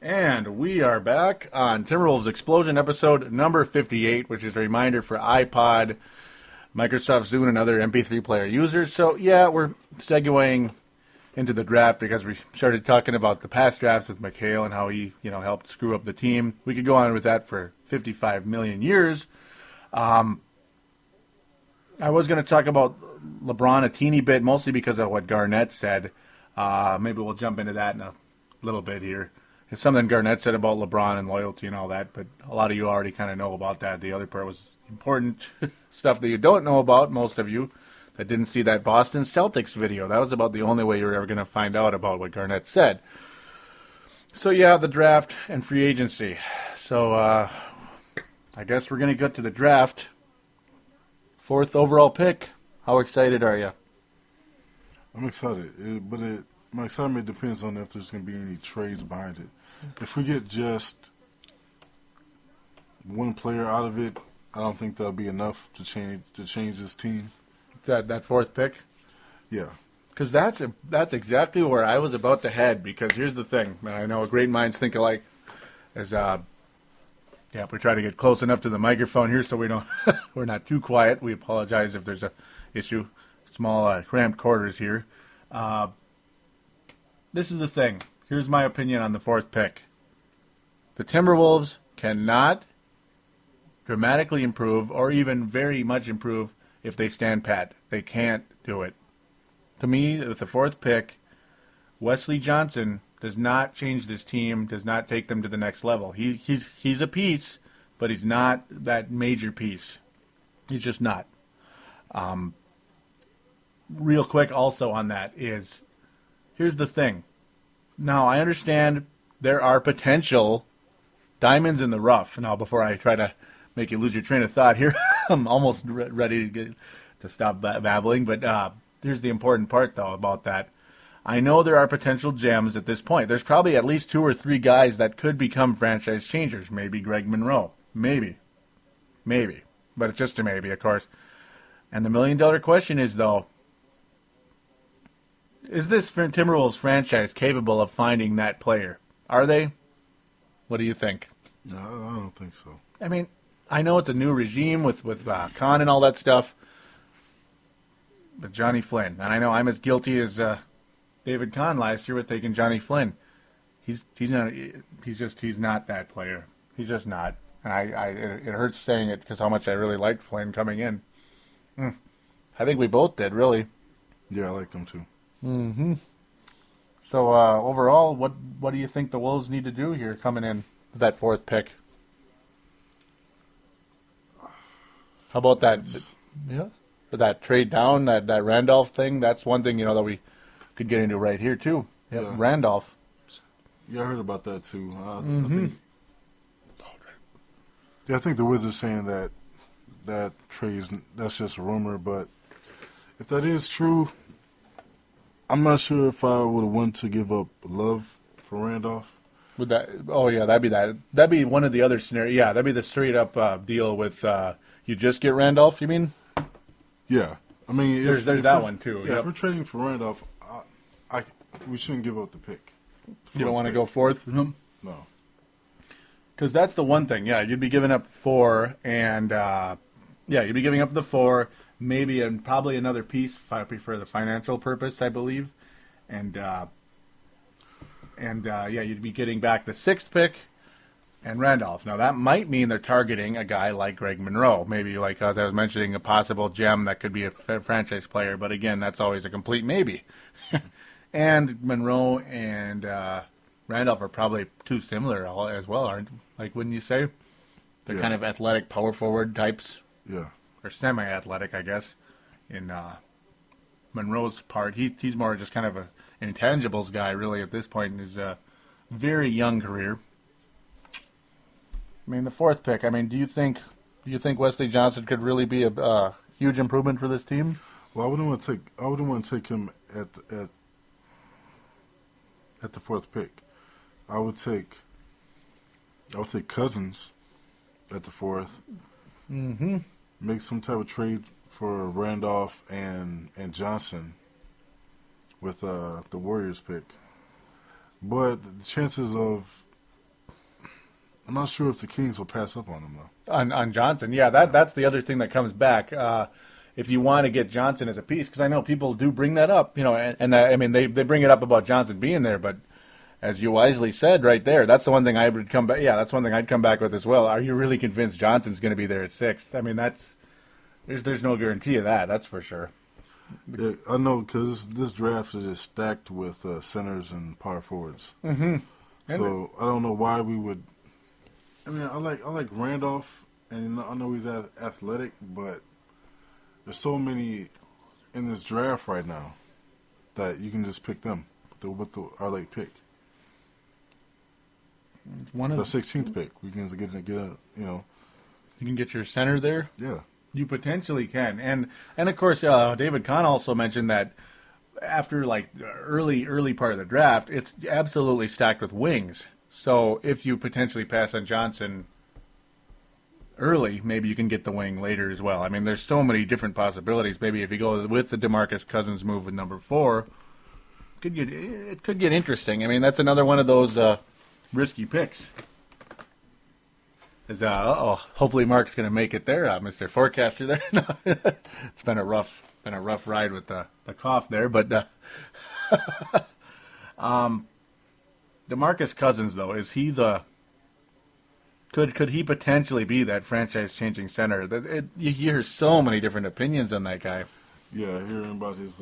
And we are back on Timberwolves Explosion episode number 58, which is a reminder for iPod, Microsoft Zune, and other MP3 player users. So, yeah, we're segueing into the draft because we started talking about the past drafts with McHale and how he, helped screw up the team. We could go on with that for 55 million years. I was going to talk about LeBron a teeny bit, mostly because of what Garnett said. Maybe we'll jump into that in a little bit here. It's something Garnett said about LeBron and loyalty and all that, but a lot of you already kind of know about that. The other part was important stuff that you don't know about, most of you, that didn't see that Boston Celtics video. That was about the only way you were ever going to find out about what Garnett said. So, yeah, the draft and free agency. So, I guess we're going to get to the draft. 4th overall pick. How excited are you? I'm excited, but my excitement depends on if there's going to be any trades behind it. If we get just one player out of it, I don't think that'll be enough to change this team. That 4th pick? Yeah. Because that's exactly where I was about to head. Because here's the thing, and I know great minds think alike. We try to get close enough to the microphone here so we don't we're not too quiet. We apologize if there's a issue. Small cramped quarters here. This is the thing. Here's my opinion on the 4th pick. The Timberwolves cannot dramatically improve or even very much improve if they stand pat. They can't do it. To me, with the 4th pick, Wesley Johnson does not change this team, does not take them to the next level. He's a piece, but he's not that major piece. He's just not. Real quick also on that is, here's the thing. Now, I understand there are potential diamonds in the rough. Now, before I try to make you lose your train of thought here, I'm almost ready to stop babbling. But here's the important part, though, about that. I know there are potential gems at this point. There's probably at least 2 or 3 guys that could become franchise changers. Maybe Greg Monroe. Maybe. But it's just a maybe, of course. And the $1 million question is, though, is this Timberwolves franchise capable of finding that player? Are they? What do you think? No, I don't think so. I mean, I know it's a new regime with Khan and all that stuff, but Johnny Flynn, and I know I'm as guilty as David Kahn last year with taking Johnny Flynn. He's not that player. He's just not. And it hurts saying it because how much I really liked Flynn coming in. I think we both did, really. Yeah, I liked him too. Mm-hmm. So overall, what do you think the Wolves need to do here coming in with that 4th pick? How about that? Yeah, that trade down, that Randolph thing. That's one thing that we could get into right here too. Yep, yeah. Randolph. Yeah, I heard about that too. I think the Wizards saying that trade that's just a rumor, but if that is true, I'm not sure if I would want to give up Love for Randolph. Would that? Oh yeah, that'd be that. That'd be one of the other scenarios. Yeah, that'd be the straight up deal with you just get Randolph. You mean? Yeah, I mean, There's that one too. Yeah, Yep. if we're trading for Randolph, we shouldn't give up the pick. You don't want to go fourth? No. Because that's the one thing. Yeah, you'd be giving up 4, and you'd be giving up the 4, maybe and probably another piece for the financial purpose, I believe, and you'd be getting back the 6th pick and Randolph. Now that might mean they're targeting a guy like Greg Monroe, maybe like as I was mentioning, a possible gem that could be a franchise player. But again, that's always a complete maybe. And Monroe and Randolph are probably too similar as well, aren't? Like, wouldn't you say? They're kind of athletic power forward types. Yeah. Or semi-athletic, I guess. In Monroe's part, he's more just kind of an intangibles guy, really, at this point in his very young career. I mean, the 4th pick. I mean, do you think Wesley Johnson could really be a huge improvement for this team? Well, I wouldn't want to take him at the 4th pick. I would take Cousins at the 4th. Mm-hmm. Make some type of trade for Randolph and Johnson with the Warriors pick. But the chances of, I'm not sure if the Kings will pass up on him though. On Johnson, yeah, that's the other thing that comes back. If you want to get Johnson as a piece, because I know people do bring that up, and that, I mean they bring it up about Johnson being there, but as you wisely said right there, that's the one thing I would come back. Yeah, that's one thing I'd come back with as well. Are you really convinced Johnson's going to be there at 6th? I mean, there's no guarantee of that. That's for sure. Yeah, I know because this draft is just stacked with centers and power forwards. Mm-hmm. So I don't know why we would. I mean, I like Randolph, and I know he's athletic, but there's so many in this draft right now that you can just pick them with our late pick. The 16th pick, we can get a. You can get your center there. Yeah. You potentially can, and of course, David Kahn also mentioned that after like early part of the draft, it's absolutely stacked with wings. So if you potentially pass on Johnson early, maybe you can get the wing later as well. I mean, there's so many different possibilities. Maybe if you go with the DeMarcus Cousins move with number 4, it could get interesting. I mean, that's another one of those risky picks. Hopefully Mark's going to make it there, Mr. Forecaster there. It's been a rough ride with the cough there, but DeMarcus Cousins though, is he could he potentially be that franchise changing center? You hear so many different opinions on that guy. Yeah, hearing about his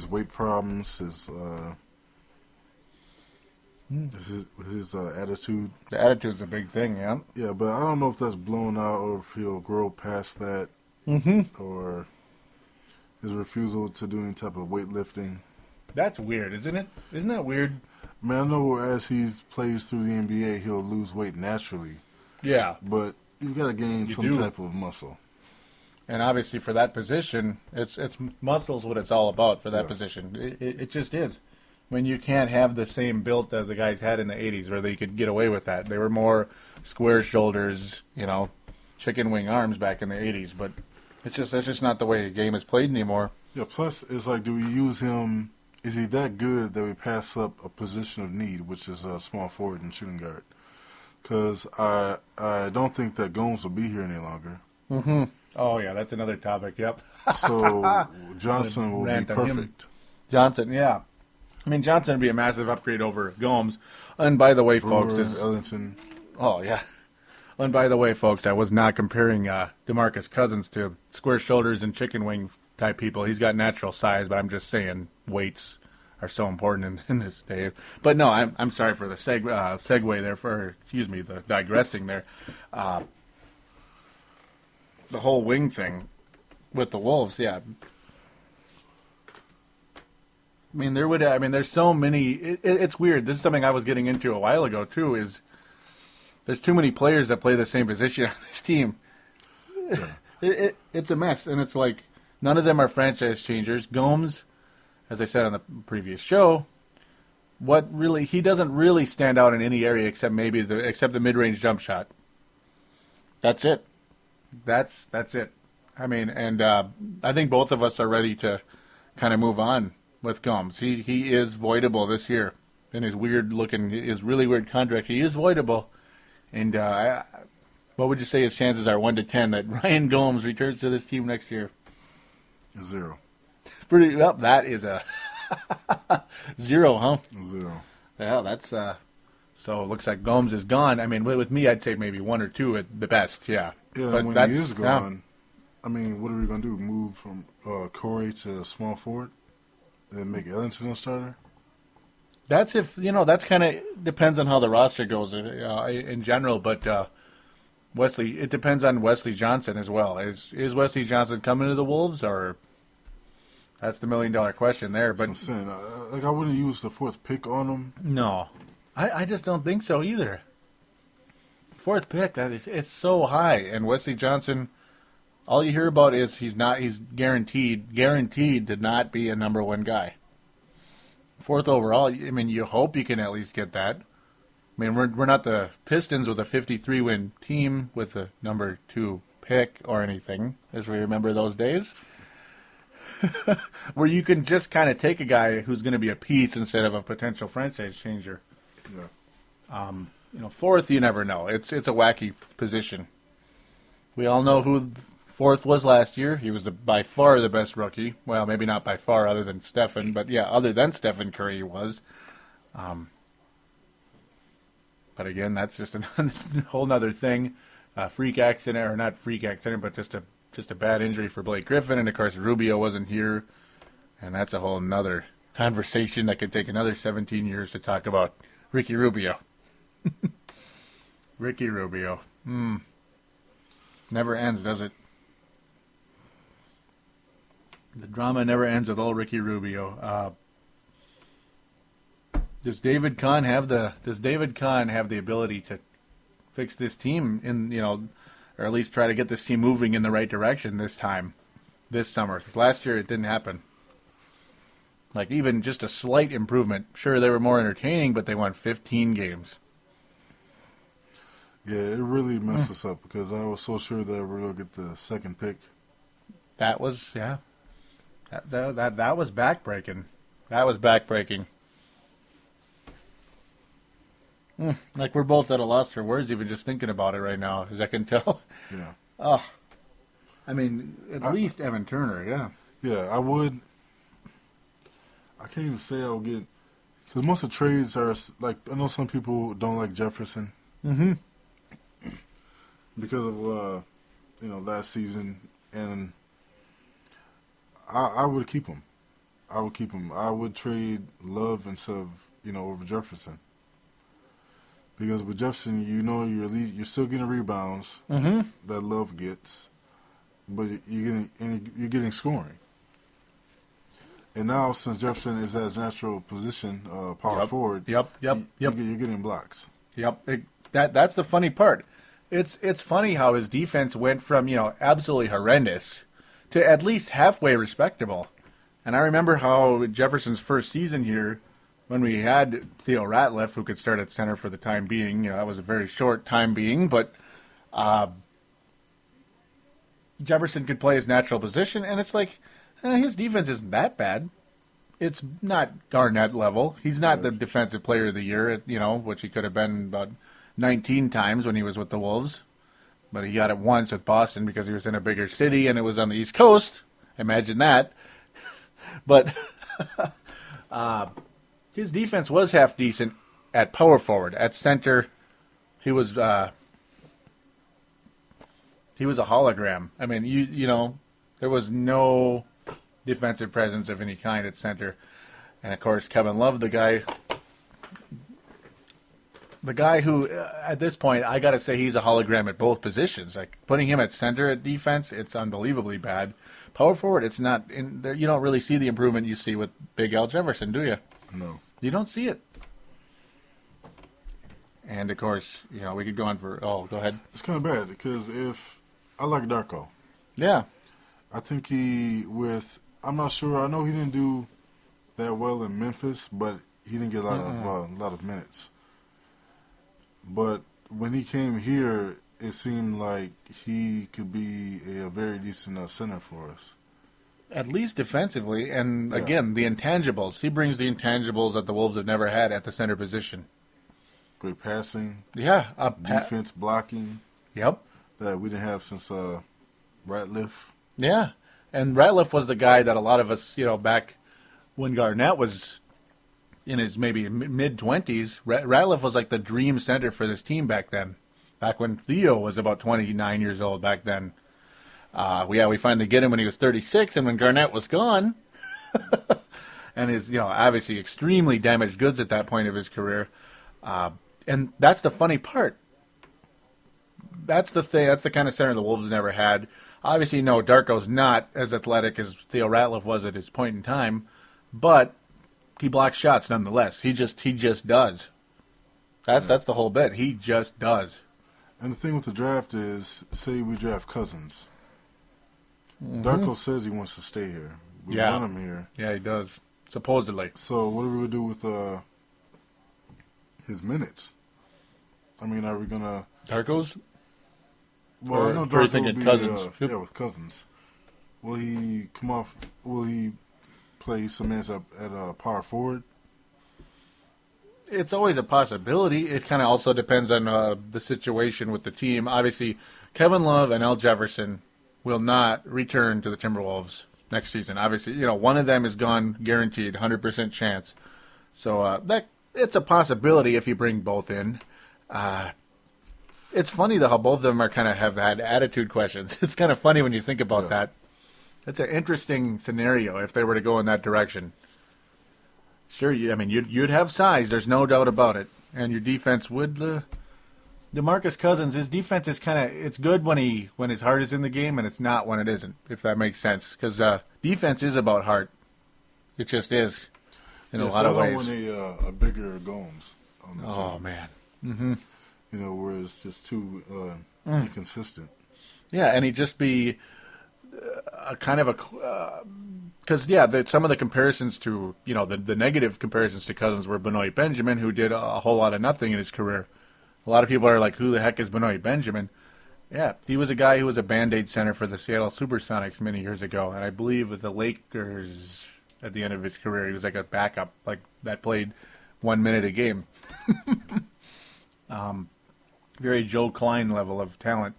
weight problems, his attitude. The attitude's a big thing, yeah. Yeah, but I don't know if that's blown out or if he'll grow past that, or his refusal to do any type of weightlifting. That's weird, isn't it? Isn't that weird? Man, I know as he plays through the NBA, he'll lose weight naturally. Yeah. But you've got to gain some type of muscle. And obviously for that position, it's muscle's what it's all about for that position. It just is. I mean, you can't have the same build that the guys had in the 80s where they could get away with that. They were more square shoulders, chicken wing arms back in the 80s. But that's just not the way the game is played anymore. Yeah, plus it's like, do we use him? Is he that good that we pass up a position of need, which is a small forward and shooting guard? Because I don't think that Gomes will be here any longer. Mm-hmm. Oh, yeah, that's another topic, yep. So Johnson will be perfect. Johnson, yeah. I mean, Johnson would be a massive upgrade over Gomes. And by the way, folks... Ellington. Oh, yeah. And by the way, folks, I was not comparing DeMarcus Cousins to square shoulders and chicken wing type people. He's got natural size, but I'm just saying weights are so important in this day. But no, I'm sorry for the segue there, the digressing there. The whole wing thing with the Wolves, yeah. I mean, there's so many. It's weird. This is something I was getting into a while ago too. Is there's too many players that play the same position on this team. Yeah. It's a mess, and it's like none of them are franchise changers. Gomes, as I said on the previous show, he doesn't really stand out in any area except maybe the mid-range jump shot. That's it. That's it. I mean, and I think both of us are ready to kind of move on with Gomes. He is voidable this year in his really weird contract. He is voidable, and what would you say his chances are 1 to 10 that Ryan Gomes returns to this team next year? 0. Pretty well. That is a 0, huh? 0. Yeah, that's so. It looks like Gomes is gone. I mean, with me, I'd say maybe 1 or 2 at the best. Yeah. Yeah, but when he is gone, I mean, what are we going to do? Move from Corey to small forward and make Ellington a starter? That's that's kind of depends on how the roster goes in general. But it depends on Wesley Johnson as well. Is Wesley Johnson coming to the Wolves, or that's the $1 million question there? But I'm saying, I wouldn't use the 4th pick on him. No, I just don't think so either. 4th pick, it's so high, and Wesley Johnson. All you hear about is he's guaranteed to not be a number 1 guy. 4th overall, I mean, you hope you can at least get that. I mean, we're not the Pistons with a 53-win team with a number 2 pick or anything, as we remember those days, where you can just kind of take a guy who's going to be a piece instead of a potential franchise changer. Yeah. 4th, you never know. It's a wacky position. We all know who 4th was last year. He was by far the best rookie. Well, maybe not by far, other than Stephen, but yeah, other than Stephen Curry, he was. But again, that's just a whole nother thing. Freak accident, or not freak accident, but just a bad injury for Blake Griffin, and of course Rubio wasn't here, and that's a whole nother conversation that could take another 17 years to talk about. Ricky Rubio. Ricky Rubio. Never ends, does it? The drama never ends with old Ricky Rubio. Does David Kahn have the ability to fix this team or at least try to get this team moving in the right direction this summer? Because last year it didn't happen. Like, even just a slight improvement. Sure, they were more entertaining, but they won 15 games. Yeah, it really messed us up because I was so sure that we were going to get the 2nd pick. That was, yeah. That was backbreaking. That was backbreaking. Like, we're both at a loss for words even just thinking about it right now, as I can tell. Yeah. Oh. I mean, at least Evan Turner, yeah. Yeah, I would. I can't even say I would get, because most of the trades are, like, I know some people don't like Jefferson. Mm-hmm. Because of, last season, and I would keep him. I would trade Love instead of, over Jefferson. Because with Jefferson, you're still getting rebounds that Love gets, but you're getting scoring. And now, since Jefferson is at his natural position, power forward, you're getting blocks. Yep, that's the funny part. It's funny how his defense went from absolutely horrendous to at least halfway respectable. And I remember how Jefferson's first season here, when we had Theo Ratliff, who could start at center for the time being, that was a very short time being, but Jefferson could play his natural position, and it's like, his defense isn't that bad. It's not Garnett level. He's not the defensive player of the year, which he could have been about 19 times when he was with the Wolves. But he got it once with Boston because he was in a bigger city and it was on the East Coast. Imagine that. But his defense was half decent at power forward. At center, he was a hologram. I mean, there was no defensive presence of any kind at center. And, of course, Kevin Love, the guy who, at this point, I got to say he's a hologram at both positions. Like, putting him at center at defense, it's unbelievably bad. Power forward, it's not. You don't really see the improvement you see with Big Al Jefferson, do you? No. You don't see it. And, of course, we could go on for... Oh, go ahead. It's kind of bad because I like Darko. Yeah. I think I'm not sure. I know he didn't do that well in Memphis, but he didn't get a lot of minutes. But when he came here, it seemed like he could be a very decent center for us. At least defensively, and Yeah. again, the intangibles. He brings the intangibles that the Wolves have never had at the center position. Great passing, Yeah. defense, blocking Yep. that we didn't have since Ratliff. Yeah. And Ratliff was the guy that a lot of us, back when Garnett was in his maybe mid-20s, Ratliff was like the dream center for this team back then. Back when Theo was about 29 years old back then. We finally get him when he was 36, and when Garnett was gone, and is obviously extremely damaged goods at that point of his career, and that's the funny part. That's the thing. That's the kind of center the Wolves never had. Obviously, no, Darko's not as athletic as Theo Ratliff was at his point in time, but he blocks shots nonetheless. He just does. That's the whole bit. He just does. And the thing with the draft is, say we draft Cousins. Darko says he wants to stay here. We want him here. Yeah, he does. Supposedly. So what are we going to do with his minutes? I mean, are we going to... Darko's? Well, I know Or are you Darko thinking will be, Cousins? with Cousins. Will he come off... Will he play some minutes at power forward? It's always a possibility. It kind of also depends on the situation with the team. Obviously, Kevin Love and Al Jefferson will not return to the Timberwolves next season. Obviously, one of them is gone, guaranteed, 100% chance. So that it's a possibility if you bring both in. It's funny though how both of them are kind of have had attitude questions. It's kind of funny when you think about that. It's an interesting scenario if they were to go in that direction. Sure, you'd have size. There's no doubt about it, and your defense would. DeMarcus Cousins, his defense is it's good when his heart is in the game, and it's not when it isn't. If that makes sense, because defense is about heart. It just is, in a lot of ways. I don't want a bigger Gomes on the team. Oh man. Mm-hmm. Where it's just too inconsistent. Yeah, and he'd just be a kind of a because some of the comparisons to the negative comparisons to Cousins were Benoit Benjamin, who did a whole lot of nothing in his career. A lot of people are like, who the heck is Benoit Benjamin? Yeah, he was a guy who was a Band-Aid center for the Seattle Supersonics many years ago, and I believe with the Lakers at the end of his career, he was like a backup, like that played 1 minute a game. Very Joe Klein level of talent.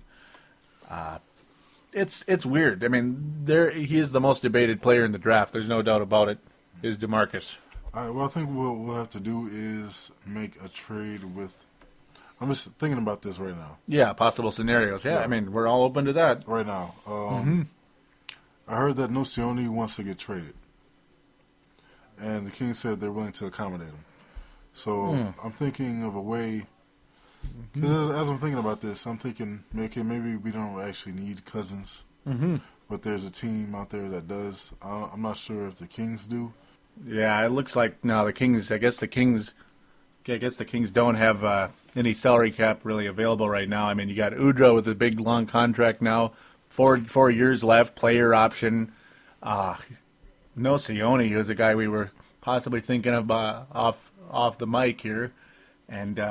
It's weird. I mean, he is the most debated player in the draft. There's no doubt about it. Is DeMarcus? All right. Well, I think what we'll have to do is make a trade with. I'm just thinking about this right now. Yeah, possible scenarios. Yeah, I mean, we're all open to that. Right now. I heard that Nocioni wants to get traded. And the Kings said they're willing to accommodate him. So I'm thinking of a way. As I'm thinking about this, I'm thinking, maybe we don't actually need Cousins. But there's a team out there that does. I'm not sure if the Kings do. Yeah, it looks like, no, the Kings, I guess the Kings don't have any salary cap really available right now. I mean, you got Udra with a big, long contract now, 4 years left, player option. Nocioni, who's a guy we were possibly thinking of off the mic here. And,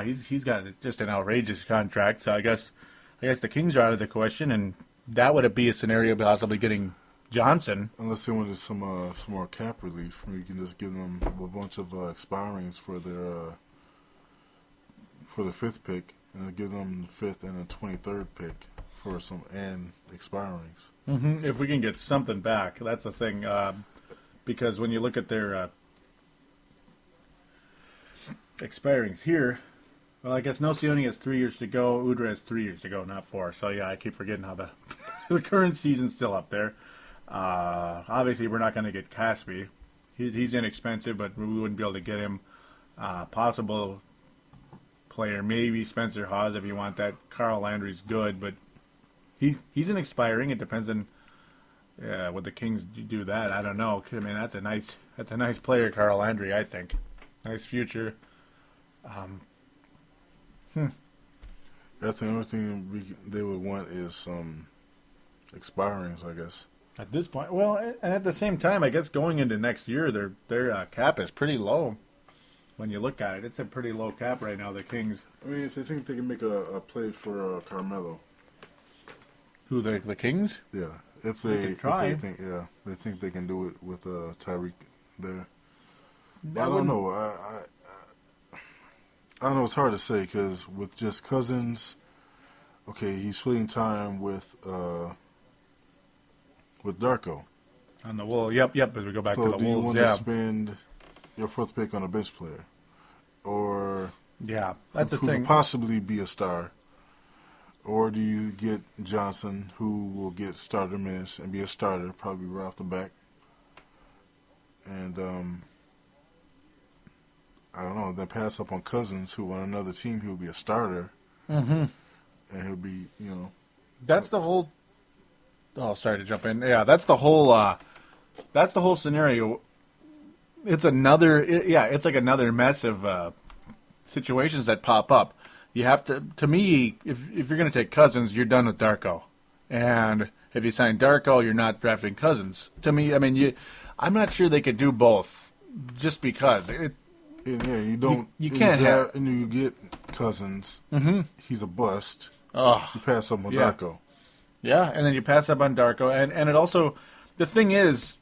he's got just an outrageous contract. So I guess the Kings are out of the question, and that would be a scenario possibly getting Johnson. Unless they wanted some more cap relief, we can just give them a bunch of expirings for their for the 5th pick, and then give them the 5th and the 23rd pick for some and expirings. If we can get something back, that's the thing. Because when you look at their expirings here, well, I guess Nocioni has 3 years to go. Udra has 3 years to go, not 4. So yeah, I keep forgetting how the current season's still up there. Obviously, we're not going to get Caspi. He's inexpensive, but we wouldn't be able to get him. Possible player, maybe Spencer Hawes if you want that. Carl Landry's good, but he's an expiring. It depends on would the Kings do that. I don't know. I mean, that's a nice player, Carl Landry. I think nice future. I think the only thing they would want is some expirings, I guess. At this point, well, and at the same time, I guess going into next year, their cap is pretty low. When you look at it, it's a pretty low cap right now. The Kings. I mean, if they think they can make a play for Carmelo, Who the Kings? yeah. If They they could try. they think they can do it with Tyreek there. I I don't wouldn't- know. I don't know. It's hard to say because with just Cousins, okay, he's splitting time with Darko. On the Wolves. Yep. As we go back So to the do you Wolves, want yeah. to spend your fourth pick on a bench player, or Yeah, that's the who thing. could possibly be a star, or do you get Johnson, who will get starter minutes and be a starter probably right off the back? And I don't know. Then pass up on Cousins, who on another team he'll be a starter, Mm-hmm. and he'll be That's the whole. Oh, sorry to jump in. Yeah, that's the whole. That's the whole scenario. It's another. It's like another mess of situations that pop up. You have to. To me, if you're going to take Cousins, you're done with Darko, and if you sign Darko, you're not drafting Cousins. To me, I mean, I'm not sure they could do both, just because it. And yeah, you don't. You can't have. And you get Cousins. Mm-hmm. He's a bust. Oh, You pass up on Yeah. Darko. yeah, and then you pass up on Darko, and it also, the thing is,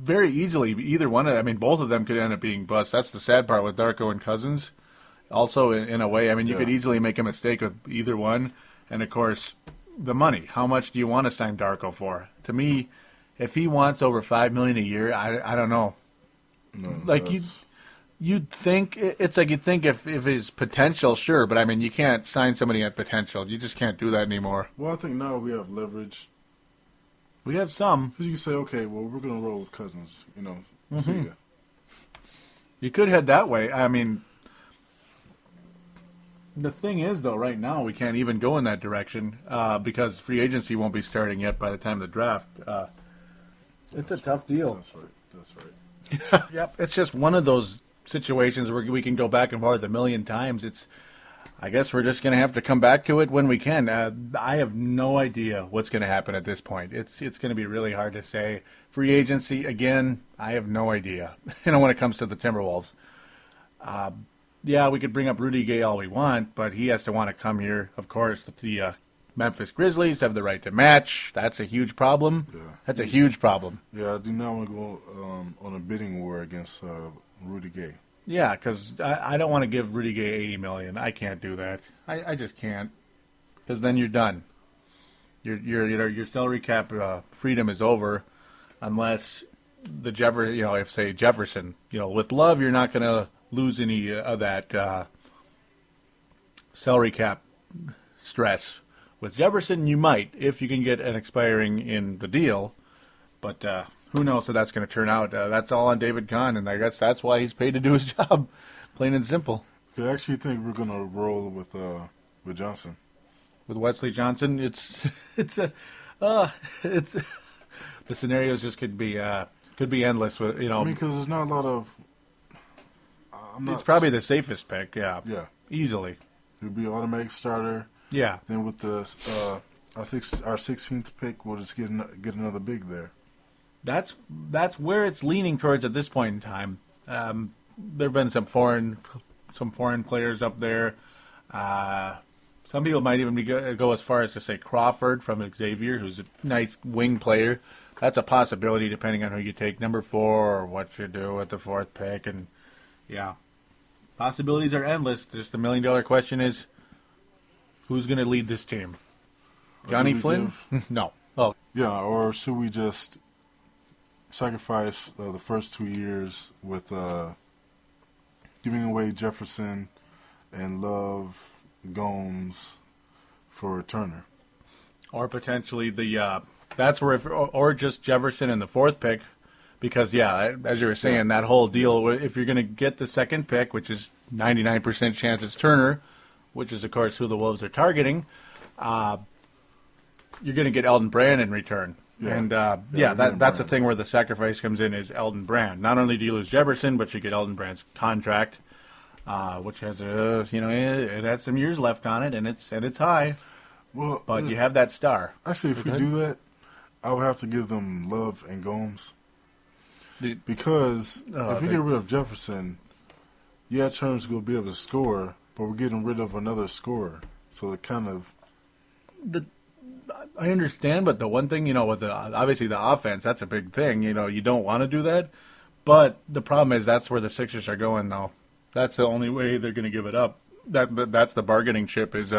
very easily either one. I mean, both of them could end up being busts. That's the sad part with Darko and Cousins. Also, in a way, I mean, you could Yeah. easily make a mistake with either one, and of course, the money. How much do you want to sign Darko for? To me, if he wants over $5 million a year, I don't know. No, Like that's- You'd think it's like you'd think if his potential, sure, but I mean, you can't sign somebody at potential. You just can't do that anymore. Well, I think now we have leverage. We have some. Because you can say, okay, well, we're going to roll with Cousins. Mm-hmm. See ya. You could head that way. I mean, the thing is, though, right now we can't even go in that direction because free agency won't be starting yet by the time of the draft. It's a tough deal. That's right. Yep, it's just one of those situations where we can go back and forth a million times. I guess we're just going to have to come back to it when we can. I have no idea what's going to happen at this point. It's going to be really hard to say. Free agency, again, I have no idea. When it comes to the Timberwolves. Yeah, we could bring up Rudy Gay all we want, but he has to want to come here. Of course, the Memphis Grizzlies have the right to match. That's a huge problem. Yeah. That's a huge problem. Yeah, I do not want to go on a bidding war against Rudy Gay. Yeah, because I don't want to give Rudy Gay $80 million. I can't do that. I just can't. Because then you're done. Your salary cap freedom is over, unless if say Jefferson, with Love, you're not going to lose any of that salary cap stress. With Jefferson, you might if you can get an expiring in the deal, but. Who knows how that's going to turn out? That's all on David Kahn, and I guess that's why he's paid to do his job, plain and simple. I actually think we're going to roll with Johnson. With Wesley Johnson, the scenarios just could be endless. With I mean, because there's not a lot of. It's probably the safest pick. Yeah, Yeah, easily. it'll be an automatic starter. Yeah, Then with the our 16th pick, we'll just get another big there. that's where it's leaning towards at this point in time. There have been some foreign players up there. Some people might even go as far as to say Crawford from Xavier, who's a nice wing player. That's a possibility depending on who you take, number 4, or what you do with the 4th pick. And yeah, possibilities are endless. Just the $1 million question is, who's going to lead this team? Johnny do we Flynn? No. Oh, Yeah, or should we just sacrifice the first 2 years with giving away Jefferson and Love, Gomes for Turner? or potentially that's where or just Jefferson in the 4th pick, because as you were saying, that whole deal. If you're going to get the 2nd pick, which is 99% chance it's Turner, which is of course who the Wolves are targeting, you're going to get Elton Brand in return. Yeah. And Elton that's the Brand. thing where the sacrifice comes in is Elton Brand. Not only do you lose Jefferson, but you get Elton Brand's contract, which has it has some years left on it, and it's high. Well, But you have that star. actually, if we do that, I would have to give them Love and Gomes. The- Because if we they- get rid of Jefferson, yeah, Turner's going to be able to score, but we're getting rid of another scorer. So it kind of... I understand, but the one thing, with obviously the offense, that's a big thing. You don't want to do that. But the problem is that's where the Sixers are going, though. That's the only way they're going to give it up. That's the bargaining chip is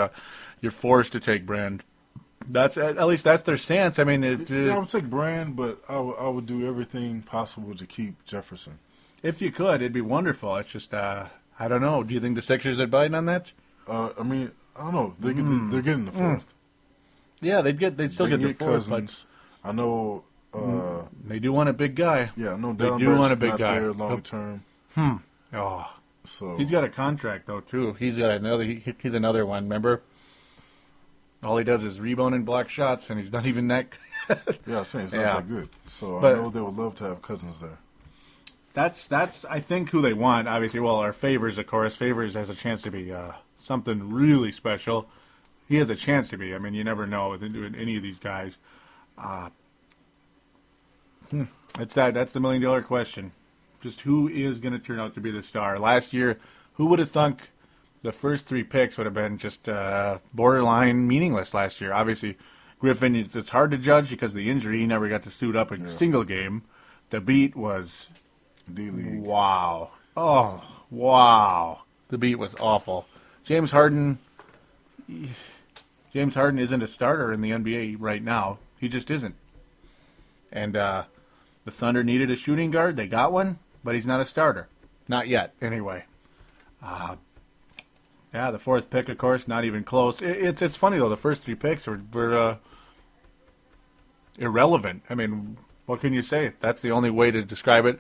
you're forced to take Brand. That's at least that's their stance. I mean, Yeah, I would take Brand, but I would do everything possible to keep Jefferson. if you could, it'd be wonderful. It's just I don't know. Do you think the Sixers are biting on that? I mean, I don't know. They're getting the fourth. Yeah, they'd still They get the get fourth, Cousins. I know. but they do want a big guy. Yeah, I know. They Dallas do want a Burke's big not guy. there long term. Oh, So he's got a contract though too. He's got another. He's another one. Remember, all he does is rebound and block shots, and he's not even that. yeah, I'm saying it's Yeah. not that good. So But- I know they would love to have Cousins there. That's I think who they want. Obviously, well, our Favors, of course. Favors has a chance to be something really special. He has a chance to be. I mean, you never know with any of these guys. That's the $1 million question. Just who is going to turn out to be the star? Last year, who would have thunk the first 3 picks would have been just borderline meaningless last year? Obviously, Griffin, it's hard to judge because of the injury. He never got to suit up in a single game. The beat was D-League. wow. Oh, wow. The beat was awful. James Harden isn't a starter in the NBA right now. He just isn't. And the Thunder needed a shooting guard. They got one, but he's not a starter. Not yet, anyway. Yeah, the 4th pick, of course, not even close. It's funny, though. The first 3 picks were irrelevant. I mean, what can you say? That's the only way to describe it.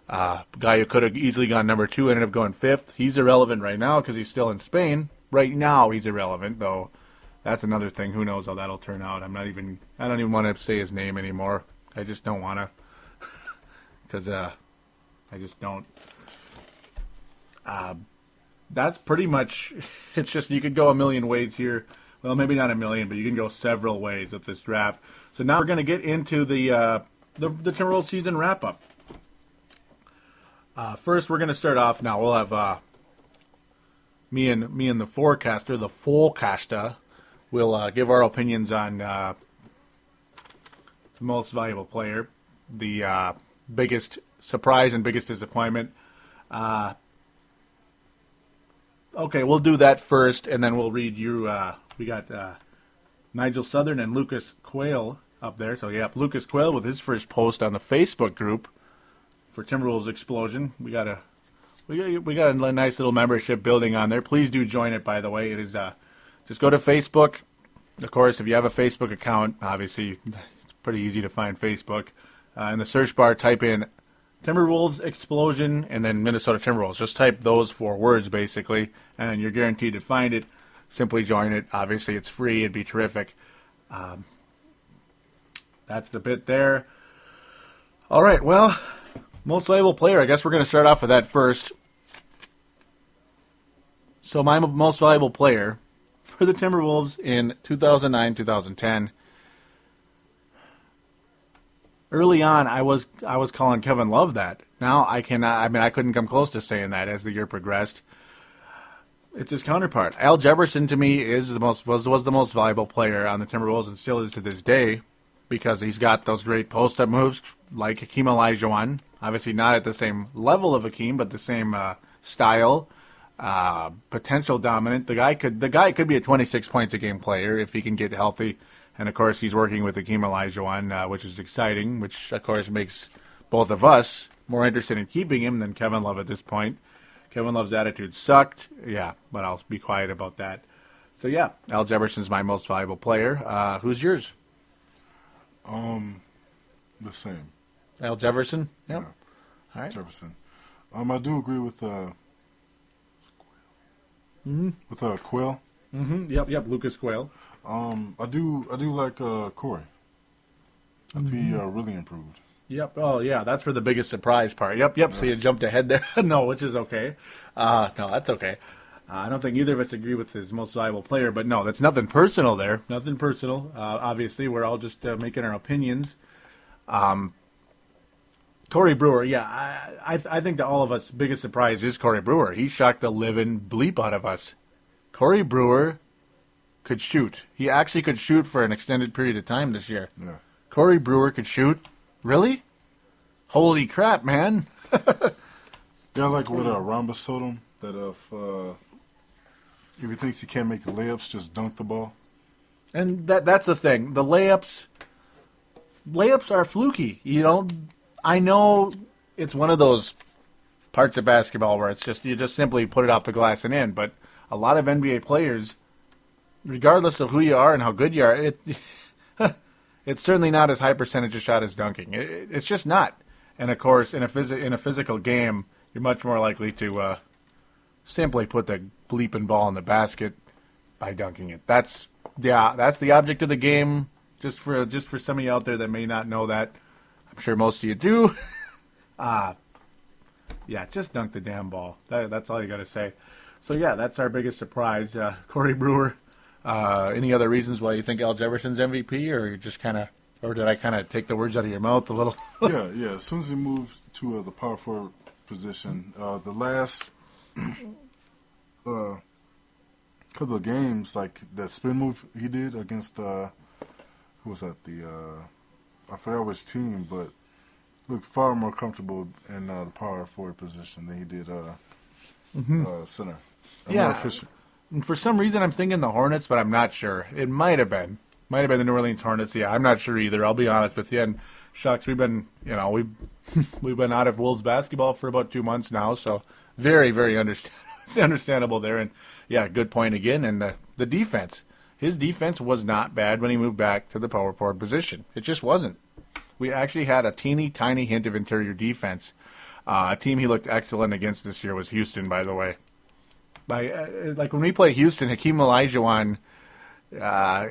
Guy who could have easily gone number 2 ended up going 5th. He's irrelevant right now because he's still in Spain. Right now, he's irrelevant, though. That's another thing. Who knows how that'll turn out? I don't even want to say his name anymore. I just don't want to. Because I just don't. That's pretty much. It's just you could go a million ways here. Well, maybe not a million, but you can go several ways with this draft. So now we're going to get into the Timberwolves season wrap up. First, we're going to start off now. We'll have me and the forecaster, will give our opinions on the most valuable player, the biggest surprise and biggest disappointment. Okay, we'll do that first, and then we'll read you. We got Nigel Southern and Lucas Quayle up there. So, yeah, Lucas Quayle with his first post on the Facebook group for Timberwolves Explosion. We got a nice little membership building on there. Please do join it, by the way. It is just go to Facebook. Of course, if you have a Facebook account, obviously it's pretty easy to find Facebook. In the search bar, type in Timberwolves Explosion and then Minnesota Timberwolves. Just type those 4 words, basically, and you're guaranteed to find it. Simply join it. Obviously, it's free. It'd be terrific. That's the bit there. All right, well, most valuable player. I guess we're going to start off with that first. So my most valuable player for the Timberwolves in 2009-2010. Early on, I was calling Kevin Love that. Now I cannot. I mean, I couldn't come close to saying that as the year progressed. It's his counterpart. Al Jefferson to me was the most valuable player on the Timberwolves and still is to this day because he's got those great post-up moves like Hakeem Olajuwon. Obviously not at the same level of Hakeem, but the same style, potential dominant. The guy could be a 26 points a game player if he can get healthy. And, of course, he's working with Hakeem Olajuwon, which is exciting, which, of course, makes both of us more interested in keeping him than Kevin Love at this point. Kevin Love's attitude sucked. Yeah, but I'll be quiet about that. So, yeah, Al Jefferson's my most valuable player. Who's yours? The same. Al Jefferson? Yep. Yeah. All right. Jefferson. I do agree with Quill. Mm-hmm. Yep, Lucas Quayle. I do like Corey. I think he really improved. Yep. Oh, yeah. That's for the biggest surprise part. Yep. So you jumped ahead there. No, which is okay. No, that's okay. I don't think either of us agree with his most valuable player, but no, that's nothing personal there. Nothing personal. Obviously, we're all just making our opinions. Corey Brewer, yeah, I think that all of us' biggest surprise is Corey Brewer. He shocked the living bleep out of us. Corey Brewer could shoot. He actually could shoot for an extended period of time this year. Yeah. Corey Brewer could shoot? Really? Holy crap, man. Yeah, like what Rambus told him, that if he thinks he can't make the layups, just dunk the ball. And that's the thing. The layups are fluky. I know it's one of those parts of basketball where it's just you just simply put it off the glass and in, but a lot of NBA players, regardless of who you are and how good you are, it's certainly not as high percentage a shot as dunking. It's just not. And of course, in a physical game, you're much more likely to simply put the bleeping ball in the basket by dunking it. That's the object of the game. Just for some of you out there that may not know that, I'm sure most of you do. Yeah, just dunk the damn ball. That's all you got to say. So yeah, that's our biggest surprise, Corey Brewer. Any other reasons why you think Al Jefferson's MVP, or did I kind of take the words out of your mouth a little? Yeah. As soon as he moved to the power forward position, the last couple of games, like that spin move he did against who was that? I forgot which team, but looked far more comfortable in the power forward position than he did center. Yeah. More efficient. And for some reason, I'm thinking the Hornets, but I'm not sure. It might have been the New Orleans Hornets. Yeah, I'm not sure either. I'll be honest with you. And shucks, we've been out of Wolves basketball for about 2 months now, so very, very understandable there. And yeah, good point again. And the defense, his defense was not bad when he moved back to the power forward position. It just wasn't. We actually had a teeny tiny hint of interior defense. A team he looked excellent against this year was Houston, by the way. Like when we play Houston, Hakeem Olajuwon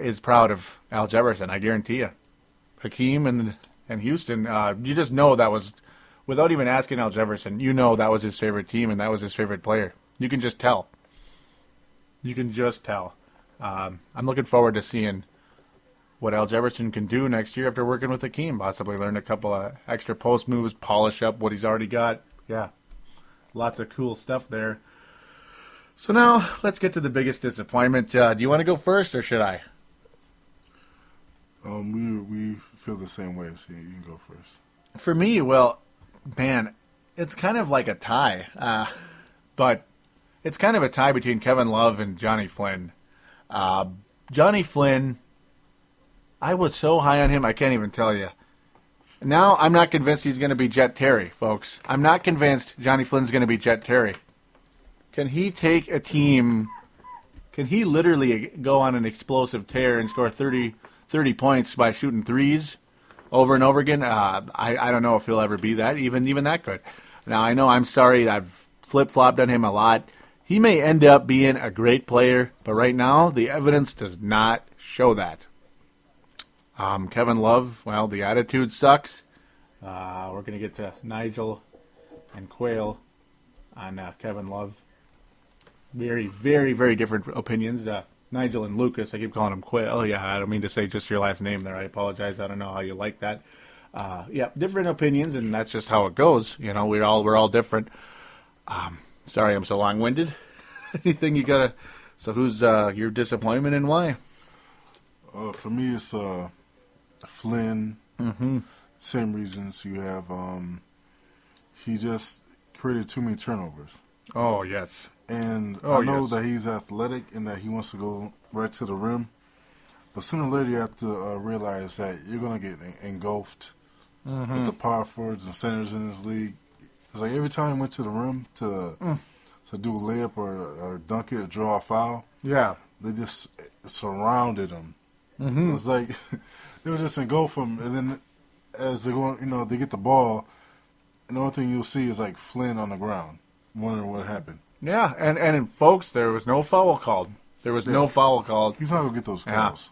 is proud of Al Jefferson. I guarantee you. Hakeem and Houston, you just know that was, without even asking Al Jefferson, you know that was his favorite team and that was his favorite player. You can just tell. I'm looking forward to seeing what Al Jefferson can do next year after working with Hakeem. Possibly learn a couple of extra post moves, polish up what he's already got. Yeah, lots of cool stuff there. So now, let's get to the biggest disappointment. Do you want to go first, or should I? We feel the same way, so you can go first. For me, well, man, it's kind of like a tie. But it's kind of a tie between Kevin Love and Johnny Flynn. Johnny Flynn, I was so high on him, I can't even tell you. Now, I'm not convinced he's going to be Jet Terry, folks. I'm not convinced Johnny Flynn's going to be Jet Terry. Can he take a team? Can he literally go on an explosive tear and score 30 points by shooting threes over and over again? I don't know if he'll ever be that, even that good. Now, I know, I'm sorry, I've flip-flopped on him a lot. He may end up being a great player, but right now, the evidence does not show that. Kevin Love, well, the attitude sucks. We're going to get to Nigel and Quayle on Kevin Love. Very, very, very different opinions. Nigel and Lucas, I keep calling him Quayle. Oh, yeah, I don't mean to say just your last name there. I apologize. I don't know how you like that. Yeah, different opinions, and that's just how it goes. You know, we're all different. Sorry I'm so long-winded. Anything you got to... So who's your disappointment and why? For me, it's Flynn. Mm-hmm. Same reasons you have. He just created too many turnovers. Oh, yes. And I know that he's athletic and that he wants to go right to the rim. But sooner or later, you have to realize that you're going to get engulfed with the power forwards and centers in this league. It's like every time he went to the rim to do a layup or dunk it or draw a foul, they just surrounded him. Mm-hmm. It was like they would just engulf him. And then as they're going, they get the ball, and the only thing you'll see is like Flynn on the ground, wondering what happened. Yeah, and folks, there was no foul called. No foul called. He's not going to get those calls.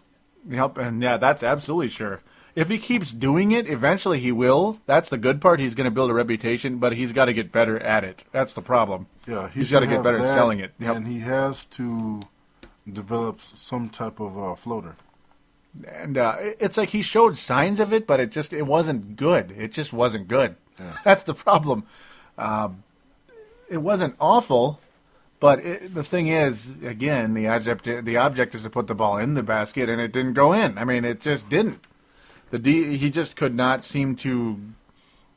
Yep, and that's absolutely sure. if he keeps doing it, eventually he will. That's the good part. He's going to build a reputation, but he's got to get better at it. That's the problem. Yeah, he's got to get better at selling it. Yep. And he has to develop some type of floater. And it's like he showed signs of it, but it wasn't good. It just wasn't good. Yeah. That's the problem. It wasn't awful, but the thing is, again, the object is to put the ball in the basket, and it didn't go in. I mean, it just didn't. He just could not seem to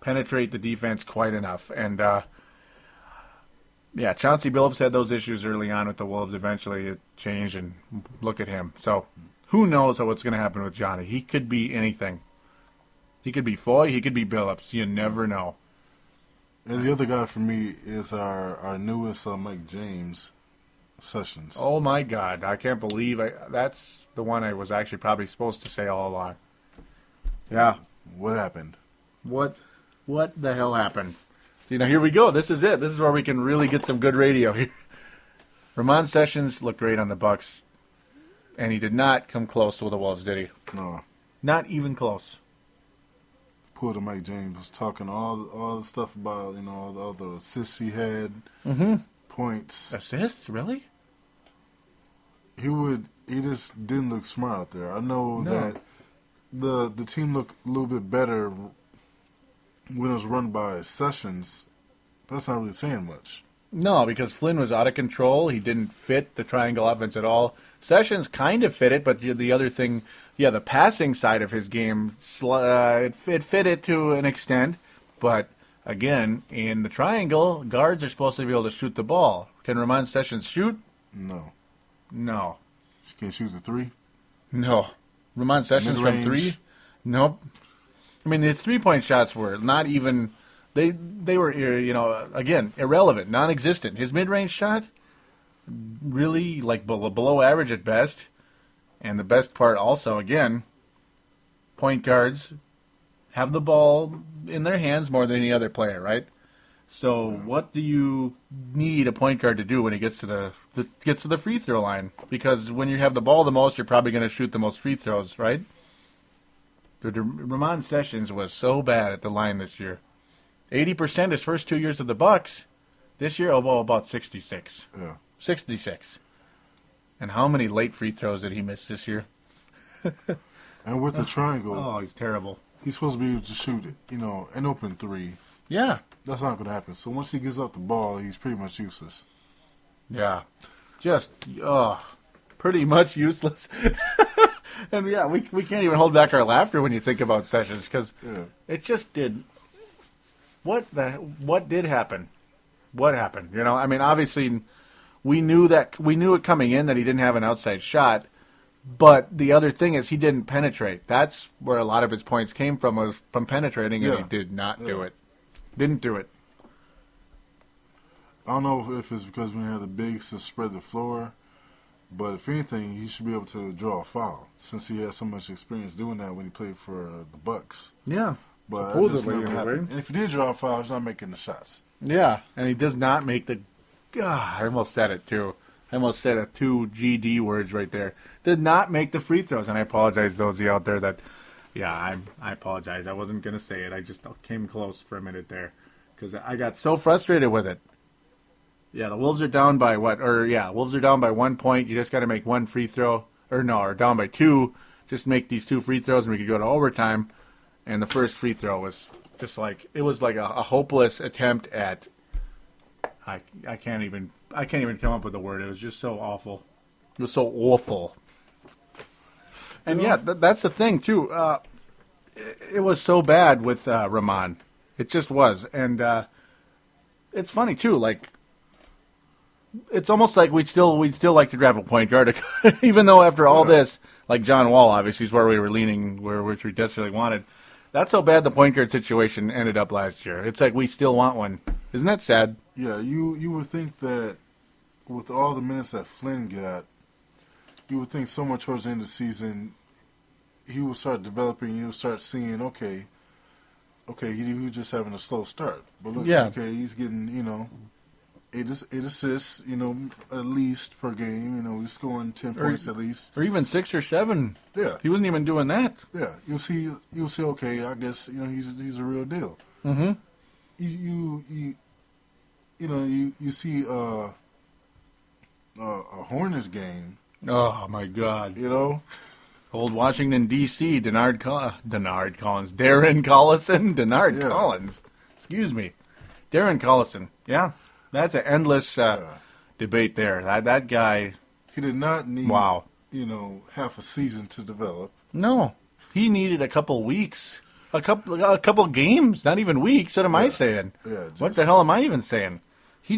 penetrate the defense quite enough. And, Chauncey Billups had those issues early on with the Wolves. Eventually it changed, and look at him. So who knows what's going to happen with Johnny. He could be anything. He could be Foy. He could be Billups. You never know. And the other guy for me is our newest Mike James, Sessions. Oh, my God. I can't believe that's the one I was actually probably supposed to say all along. Yeah. What happened? What the hell happened? Here we go. This is it. This is where we can really get some good radio here. Ramon Sessions looked great on the Bucks, and he did not come close to the Wolves, did he? No. Not even close. Poor to Mike James was talking all the stuff about, all the assists he had, points. Assists? Really? He just didn't look smart out there. I know that the team looked a little bit better when it was run by Sessions, but that's not really saying much. No, because Flynn was out of control. He didn't fit the triangle offense at all. Sessions kind of fit it, but the other thing, the passing side of his game, it fit it to an extent. But, again, in the triangle, guards are supposed to be able to shoot the ball. Can Ramon Sessions shoot? No. She can't shoot the three? No. Ramon Sessions Mid-range? from three? Nope. I mean, the three-point shots were not even... They were, again, irrelevant, non-existent. His mid-range shot, really, below average at best. And the best part also, again, point guards have the ball in their hands more than any other player, right? So what do you need a point guard to do when he gets to the free throw line? Because when you have the ball the most, you're probably going to shoot the most free throws, right? Ramon Sessions was so bad at the line this year. 80% his first 2 years of the Bucks. This year, about 66. Yeah. 66. And how many late free throws did he miss this year? And with the triangle... Oh, he's terrible. He's supposed to be able to shoot it, an open three. Yeah. That's not going to happen. So once he gives up the ball, he's pretty much useless. Yeah. Just, pretty much useless. And, we can't even hold back our laughter when you think about Sessions, because it just did... What did happen? What happened? I mean, obviously, we knew it coming in that he didn't have an outside shot. But the other thing is he didn't penetrate. That's where a lot of his points came from, was from penetrating, and he did not do it. Didn't do it. I don't know if it's because we had the bigs to spread the floor, but if anything, he should be able to draw a foul since he has so much experience doing that when he played for the Bucks. Yeah. But it just never happened. And if he did draw a foul, he's not making the shots. Yeah, and he does not make the... I almost said it, too. I almost said 2 GD words right there. Did not make the free throws, and I apologize to those of you out there that... Yeah, I apologize. I wasn't going to say it. I just came close for a minute there because I got so frustrated with it. Yeah, the Wolves are down by what? Wolves are down by 1 point. You just got to make one free throw. Or down by 2. Just make these 2 free throws, and we could go to overtime. And the first free throw was just it was like a hopeless attempt at, I can't even come up with a word. It was just so awful. It was so awful. And that's the thing too. It was so bad with Ramon. It just was. And it's funny too, it's almost like we'd still like to draft a point guard, even though after all this, like John Wall obviously is where we were leaning, which we desperately wanted. That's how bad the point guard situation ended up last year. It's like we still want one. Isn't that sad? Yeah, you would think that with all the minutes that Flynn got, you would think somewhere towards the end of the season, he would start developing. You would start seeing, okay, he was just having a slow start. But look, okay, he's getting, eight assists, at least per game. He's scoring 10 points at least. Or even 6 or 7. Yeah. He wasn't even doing that. Yeah. You'll see, okay, I guess, he's a real deal. Mm-hmm. You see a Hornets game. Oh, my God. Old Washington, D.C., Darren Collison. Yeah. Collins. Excuse me. Darren Collison. Yeah. That's an endless debate there. That guy. He did not need, wow. half a season to develop. No. He needed a couple weeks. A couple games. Not even weeks. What am I saying? Yeah, what the hell am I even saying? He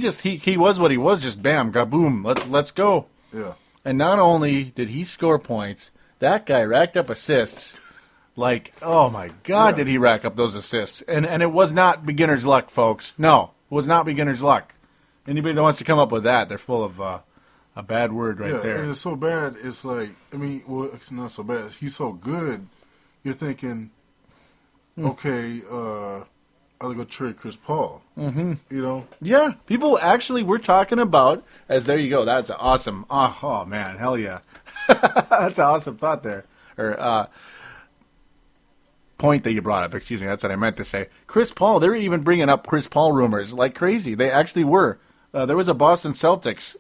was what he was. Just bam, kaboom. Let's go. Yeah. And not only did he score points, that guy racked up assists. Like, oh my God, did he rack up those assists? And it was not beginner's luck, folks. No, it was not beginner's luck. Anybody that wants to come up with that, they're full of a bad word right there. And it's so bad, it's like, it's not so bad. He's so good, you're thinking, okay, I'll go trade Chris Paul. Mm-hmm. Yeah, people actually were talking about, there you go, that's awesome. Oh man, hell yeah. That's an awesome thought there. Or, point that you brought up, excuse me, that's what I meant to say. Chris Paul, they were even bringing up Chris Paul rumors like crazy. They actually were. There was a Boston Celtics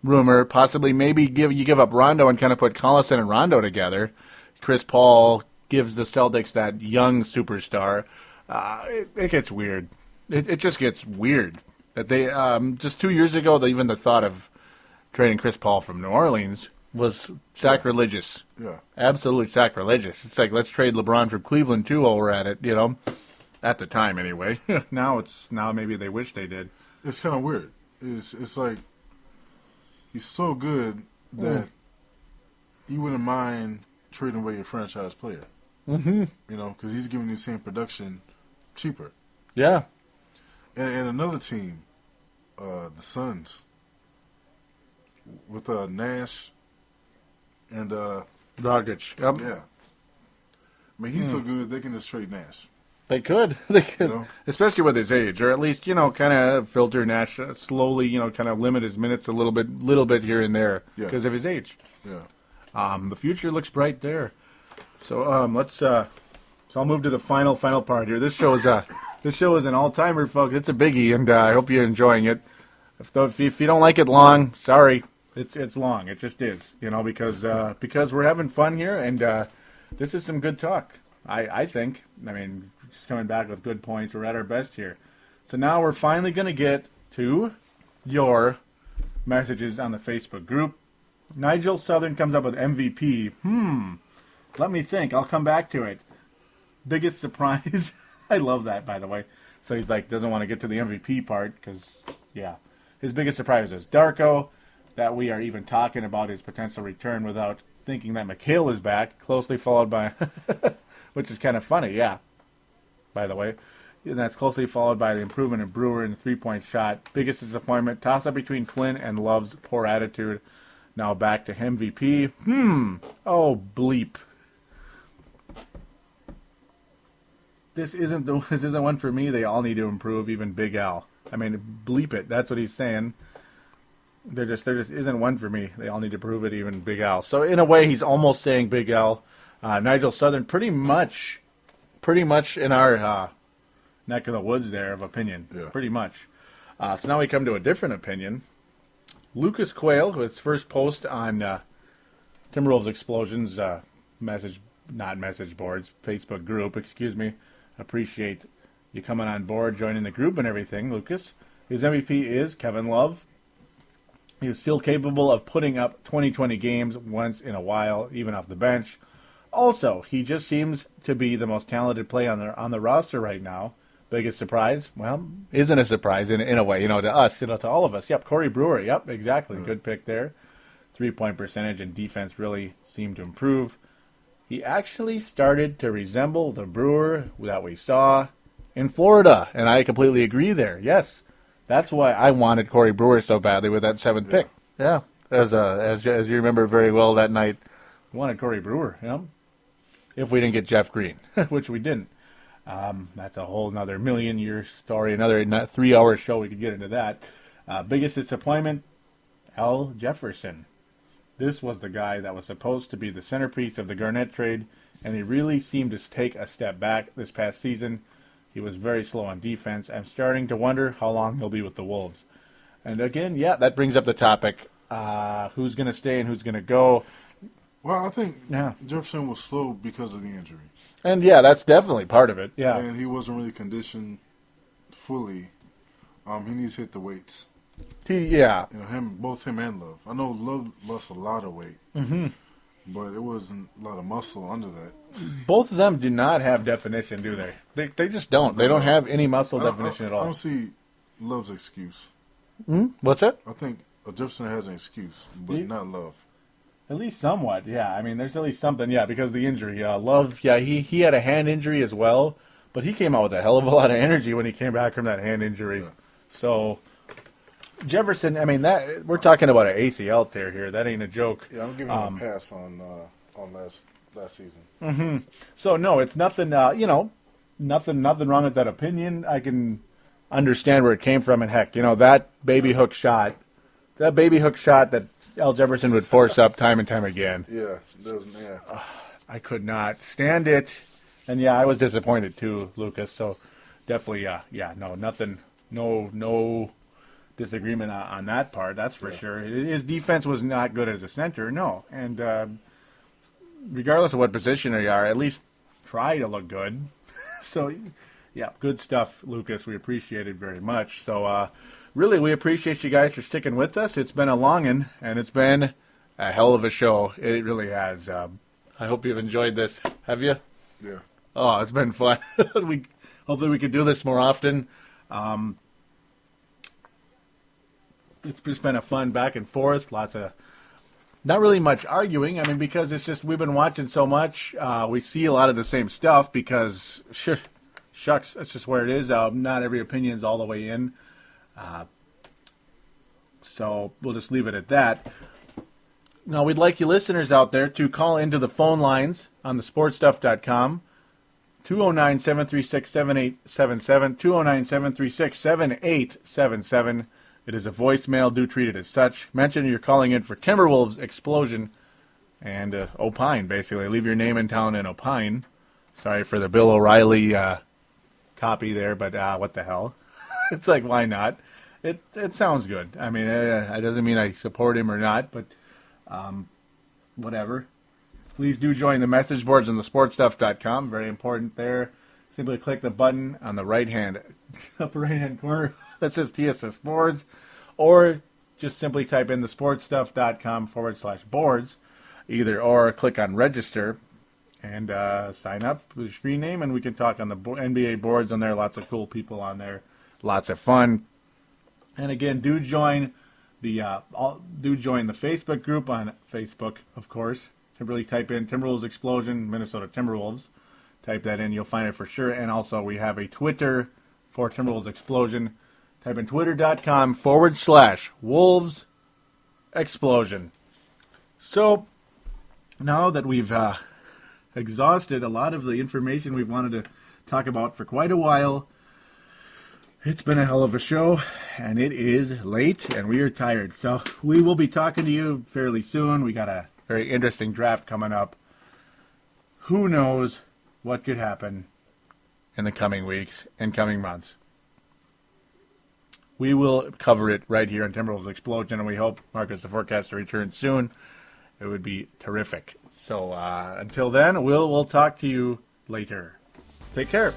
rumor, possibly maybe you give up Rondo and kind of put Collison and Rondo together. Chris Paul gives the Celtics that young superstar. It gets weird. It just gets weird. That they just 2 years ago, even the thought of trading Chris Paul from New Orleans was sacrilegious. Yeah. Absolutely sacrilegious. It's like, let's trade LeBron from Cleveland, too, while we're at it, At the time, anyway. Now maybe they wish they did. It's kind of weird. It's like he's so good that you wouldn't mind trading away your franchise player. Mm-hmm. Because he's giving you the same production cheaper. Yeah. And another team, the Suns, with Nash and Dragic. Yep. yeah. He's so good they can just trade Nash. They could. Especially with his age, or at least, kind of filter Nash slowly, kind of limit his minutes a little bit here and there because of his age. Yeah. The future looks bright there. So let's. So I'll move to the final part here. This show is an all-timer, folks. It's a biggie, and I hope you're enjoying it. If you don't like it long, sorry, it's long. It just is, because we're having fun here, and this is some good talk. I think. Just coming back with good points. We're at our best here. So now we're finally going to get to your messages on the Facebook group. Nigel Southern comes up with MVP. Let me think. I'll come back to it. Biggest surprise. I love that, by the way. So he's like, doesn't want to get to the MVP part because, his biggest surprise is Darko, that we are even talking about his potential return without thinking that McHale is back, closely followed by, which is kind of funny, by the way. And that's closely followed by the improvement in Brewer in the three-point shot. Biggest disappointment, toss-up between Flynn and Love's poor attitude. Now back to MVP. Oh, bleep. This isn't one for me. They all need to improve, even Big Al. Bleep it. That's what he's saying. There just isn't one for me. They all need to prove it, even Big Al. So in a way, he's almost saying Big Al. Nigel Southern, pretty much in our neck of the woods there of opinion. Yeah. Pretty much. So now we come to a different opinion. Lucas Quayle, with his first post on Timberwolves Explosions message boards, Facebook group, excuse me. Appreciate you coming on board, joining the group and everything, Lucas. His MVP is Kevin Love. He is still capable of putting up 20 games once in a while, even off the bench. Also, he just seems to be the most talented player on the roster right now. Biggest surprise? Well, isn't a surprise in a way, to us, to all of us. Yep, Corey Brewer. Yep, exactly. Good pick there. 3-point percentage and defense really seemed to improve. He actually started to resemble the Brewer that we saw in Florida, and I completely agree there. Yes, that's why I wanted Corey Brewer so badly with that 7th pick. Yeah, as you remember very well that night, we wanted Corey Brewer. If we didn't get Jeff Green, which we didn't. That's a whole another million-year story, another 3-hour show. We could get into that. Biggest disappointment, Al Jefferson. This was the guy that was supposed to be the centerpiece of the Garnett trade, and he really seemed to take a step back this past season. He was very slow on defense. I'm starting to wonder how long he'll be with the Wolves. And again, yeah, that brings up the topic, who's going to stay and who's going to go. Well, I think Jefferson was slow because of the injury. And, yeah, that's definitely part of it, yeah. And he wasn't really conditioned fully. He needs to hit the weights. Both him and Love. I know Love lost a lot of weight, but it wasn't a lot of muscle under that. Both of them do not have definition, do they? They just don't. They don't have any muscle definition at all. I don't see Love's excuse. What's that? I think Jefferson has an excuse, but not Love. At least somewhat, yeah. I mean, there's at least something, yeah, because of the injury. Love, yeah, he had a hand injury as well, but he came out with a hell of a lot of energy when he came back from that hand injury. Yeah. So, Jefferson, I mean, that we're talking about an ACL tear here. That ain't a joke. Yeah, I'm giving him a pass on last season. So, no, it's nothing, nothing wrong with that opinion. I can understand where it came from, and heck, that baby hook shot that Al Jefferson would force up time and time again. Yeah, I could not stand it. And, yeah, I was disappointed too, Lucas. So, definitely, no disagreement on that part, that's for sure. His defense was not good as a center, no. And regardless of what position you are, at least try to look good. So, yeah, good stuff, Lucas. We appreciate it very much. So, really, we appreciate you guys for sticking with us. It's been a longin', and it's been a hell of a show. It really has. I hope you've enjoyed this. Have you? Yeah. Oh, it's been fun. Hopefully we can do this more often. It's just been a fun back and forth. Lots of, not really much arguing. I mean, because it's just we've been watching so much. We see a lot of the same stuff because, shucks, that's just where it is. Not every opinion's all the way in. So we'll just leave it at that. Now, we'd like you listeners out there to call into the phone lines on thesportstuff.com, 209-736-7877, 209-736-7877. It is a voicemail. Do treat it as such. Mention you're calling in for Timberwolves Explosion and opine, basically. Leave your name in town and opine. Sorry for the Bill O'Reilly copy there, but what the hell? It's like, why not? It sounds good. I mean, it doesn't mean I support him or not, but whatever. Please do join the message boards on thesportstuff.com. Very important there. Simply click the button on the upper right-hand corner that says TSS Boards, or just simply type in thesportstuff.com/boards, either or click on register and sign up with your screen name, and we can talk on the NBA boards on there. Lots of cool people on there. Lots of fun. And again, do join the Facebook group on Facebook, of course. Simply type in Timberwolves Explosion, Minnesota Timberwolves. Type that in, you'll find it for sure. And also, we have a Twitter for Timberwolves Explosion. Type in twitter.com/Wolves Explosion. So, now that we've exhausted a lot of the information we've wanted to talk about for quite a while, it's been a hell of a show, and it is late, and we are tired. So, we will be talking to you fairly soon. We got a very interesting draft coming up. Who knows what could happen in the coming weeks and coming months. We will cover it right here on Timberwolves Explosion, and we hope Marcus the Forecaster returns soon. It would be terrific. So until then, we'll talk to you later. Take care.